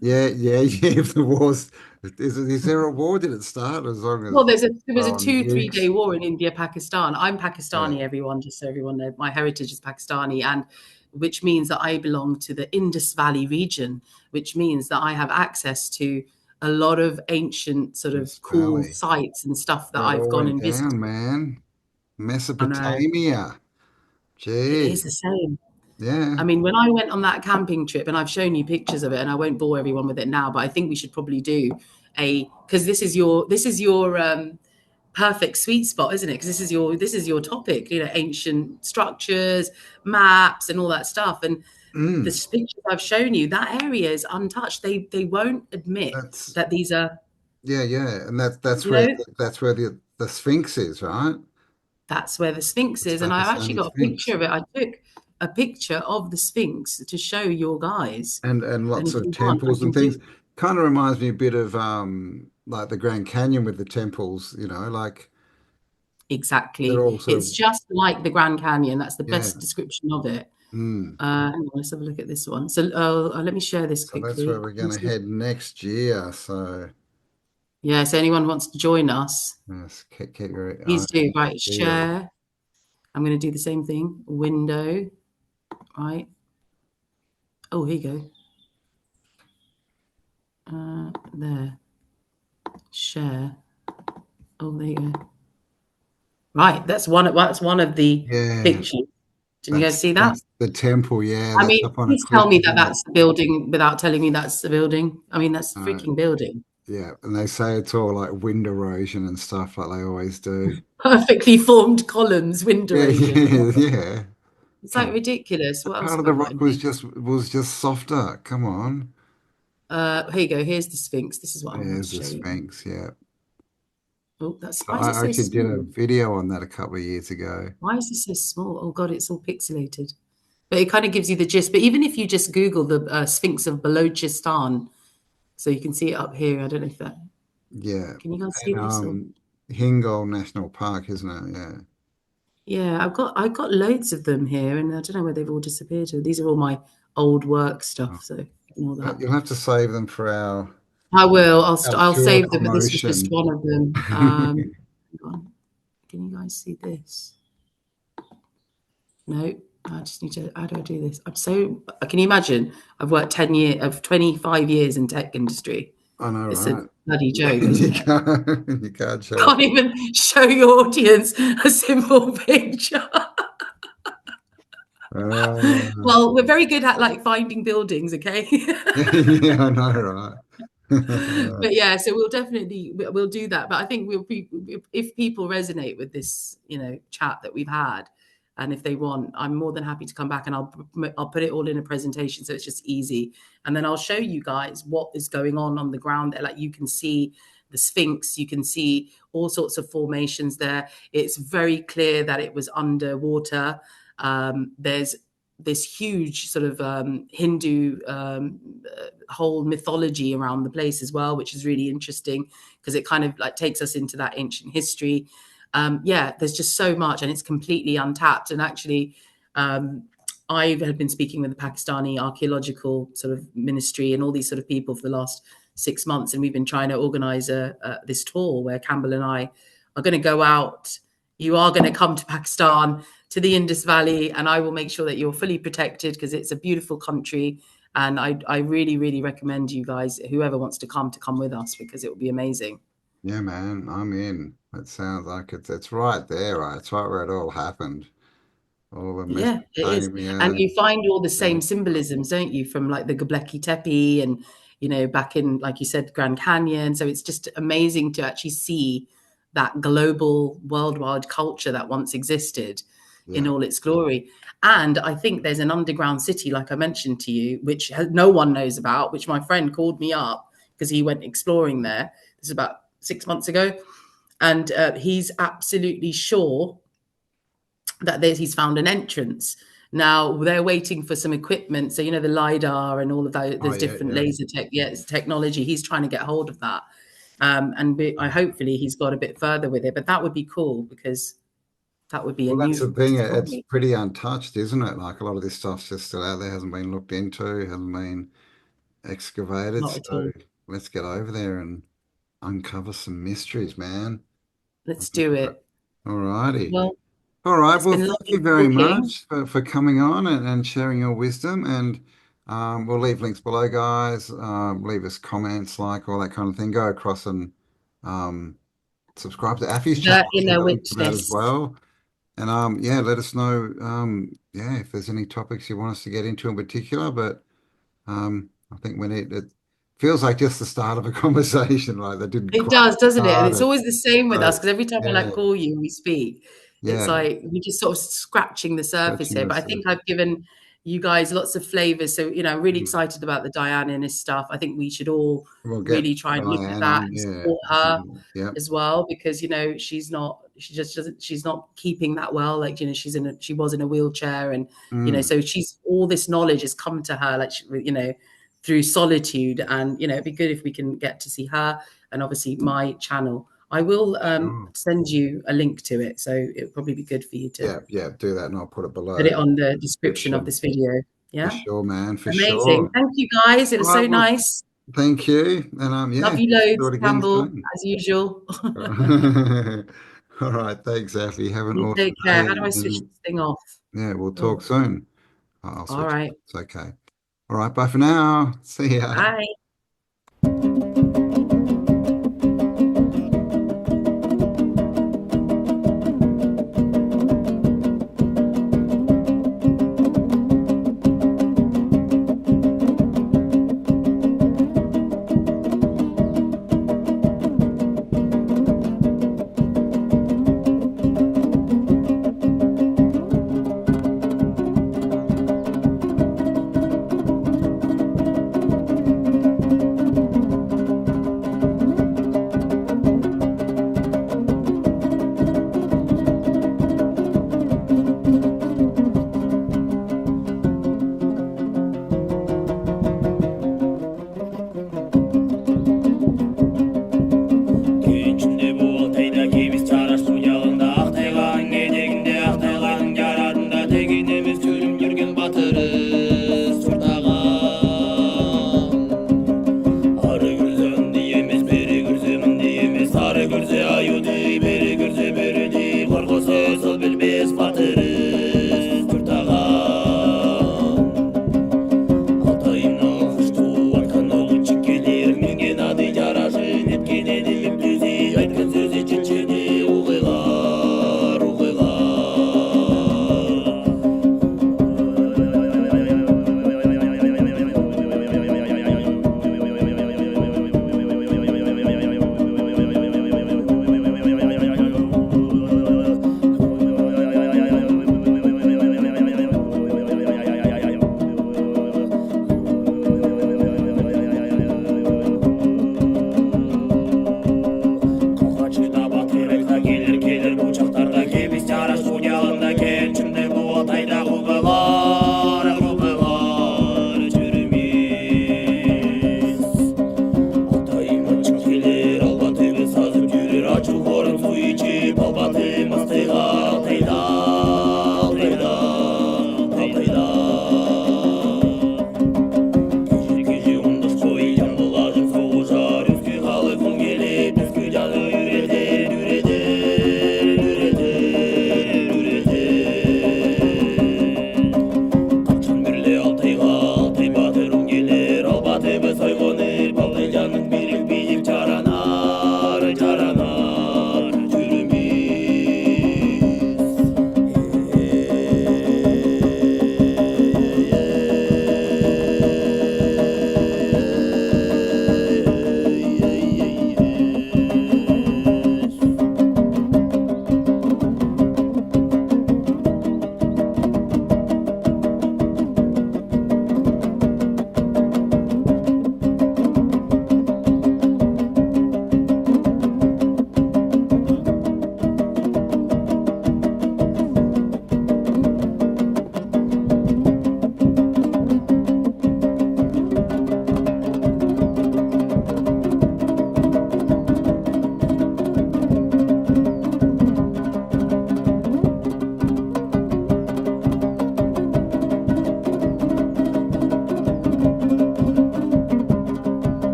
Yeah, yeah, yeah. If the war's is there a war? Did it start? As long Well, as there was a throwing 2-3 day nukes. war in India, Pakistan. I'm Yeah, Pakistani, everyone, just so everyone knows. My heritage is Pakistani, and which means that I belong to the Indus Valley region, which means that I have access to a lot of ancient sort of Indus cool Valley. sites and stuff that Where it I've all gone went and visited. down, man. I know Mesopotamia. it is Gee. the same. Yeah. I mean, when I went on that camping trip, and I've shown you pictures of it, and I won't bore everyone with it now, but I think we should probably do a because this is your perfect sweet spot, isn't it? Because this is your topic, ancient structures, maps, and all that stuff. And the Mm. pictures I've shown you, that area is untouched. They won't admit That's that these are, yeah, yeah. And that's you where know, the Sphinx is, right? that's where the Sphinx It's is. And I've actually Pakistani got a picture Sphinx. of it. I took a picture of the Sphinx to show your guys. And And lots if of you want, I temples can and things. do Kind of reminds me a bit of like the Grand Canyon with the temples, like they're exactly. all sort It's of just like the Grand Canyon. That's the yeah. best description of it. Mm. Hang on, let's have a look at this one. So let me share this So that's where quickly. we're Can you going to see? head next year. So Yeah, so anyone wants to join us, yes, keep your eye please do. on Right, peeled. share. I'm going to do the same thing. Window, right? Oh, here you go. There. Share. Oh, there you go. Right, that's one of the Yeah, pictures. Did you guys that's see that? that's the temple. Yeah, I that's mean, up on a please tell cliff, me that isn't it? that's the building without telling me that's the building. I mean, that's the Uh, freaking building. yeah, and they say it's all like wind erosion and stuff, like they always do. Perfectly formed columns, wind Yeah, erosion. yeah, yeah. It's like Come on. ridiculous. A What else part of have I the got rock in here? was just softer. Come on. Here you go. Here's the Sphinx. This is what I wanted to There's the show you. Sphinx. Yeah. Oh, that's So why is it I so actually did a small? video on that a couple of years ago. Why is this so small? Oh God, it's all pixelated. But it kind of gives you the gist. But even if you just Google the Sphinx of Balochistan, so you can see it up here. I don't know if that. Yeah. Can you guys see And this? Or Hingol National Park, isn't it? Yeah. yeah, I've got loads of them here, and I don't know where they've all disappeared to. These are all my old work Oh, stuff, so ignore that. you'll have to save them for I will. our I'll tour save them, but this was just promotion. one of them. Hang on. Can you guys see this? No, I just need to. How do I do this? I'm so. Can you imagine? I've worked 25 years in tech industry. I know, It's a right? bloody joke, isn't You it? can't show it. Can't even show your audience a simple picture. Uh, Well, we're very good at like finding buildings, okay? yeah, I know, right? But yeah, so we'll do that. But I think if people resonate with this, chat that we've had, and if they want, I'm more than happy to come back and I'll put it all in a presentation so it's just easy, and then I'll show you guys what is going on the ground there. Like you can see the Sphinx, you can see all sorts of formations there. It's very clear that it was underwater. There's this huge sort of Hindu whole mythology around the place as well, which is really interesting because it kind of like takes us into that ancient history. Yeah, there's just so much, and it's completely untapped. And actually, I had been speaking with the Pakistani archaeological sort of ministry and all these sort of people for the last 6 months, and we've been trying to organise this tour where Campbell and I are going to go out. You are going to come to Pakistan, to the Indus Valley, and I will make sure that you're fully protected because it's a beautiful country. And I really, really recommend you guys, whoever wants to come with us because it will be amazing. Yeah, man, I'm in. It sounds like it's right there, right? It's right where it all happened. All the Yeah, it is. And Mesopotamia. you find all the Yeah, same symbolisms, don't you, from like the Göbekli Tepe and, back in, like you said, Grand Canyon. So it's just amazing to actually see that global, worldwide culture that once existed in yeah. all its glory. And I think there's an underground city, like I mentioned to you, which no one knows about, which my friend called me up because he went exploring there. This is about 6 months ago. And he's absolutely sure that he's found an entrance. Now they're waiting for some equipment, so the lidar and all of that. Oh, There's yeah, different yeah. laser technology. He's trying to get hold of that, and I hopefully he's got a bit further with it. But that would be cool because that would be a Well, that's the new thing. It's discovery. pretty untouched, isn't it? Like a lot of this stuff's just still out there, hasn't been looked into, hasn't been excavated. Not at So all. let's get over there and uncover some mysteries, man. Let's do it. All righty. Well, All right. it's Well, been thank you lovely very talking. much for coming on and sharing your wisdom. And We'll leave links below, guys. Leave us comments, like all that kind of thing. Go across and um, subscribe to Affy's The channel. She's inner got links to that as witness. well. And yeah, let us know yeah, if there's any topics you want us to get into in particular. But I think we need it feels like just the start of a conversation, like that didn't It quite does, doesn't it? And start it's it. always the same with us So because every time I yeah, like call you and we speak, it's yeah, like we're just sort of scratching the surface scratching here. But I this. think I've given you guys lots of flavors. So, I'm really Mm. excited about the Dianist stuff. I think we should all We'll get really try and look at Diane that on. and Yeah, support her yep. as well because, she just doesn't, she's not keeping that well. Like, she was in a wheelchair and, Mm. so she's, all this knowledge has come to her, like, through solitude. And, it'd be good if we can get to see her and obviously my channel. I will Sure. send you a link to it, so it'll probably be good for you to Yeah, yeah, do that and I'll put it put below. it on the For description of sure. this video. For Yeah, sure, man. For amazing. sure. Thank you guys. It All was right, so well, nice. thank you. And Love yeah, you do loads, it again Campbell, soon. as usual. All right, thanks, Effie. Have an You awesome take care. day. How do I switch And this thing off? yeah, we'll talk Oh, soon. I'll all switch. right. It's okay. All right, bye for now. See ya. Bye.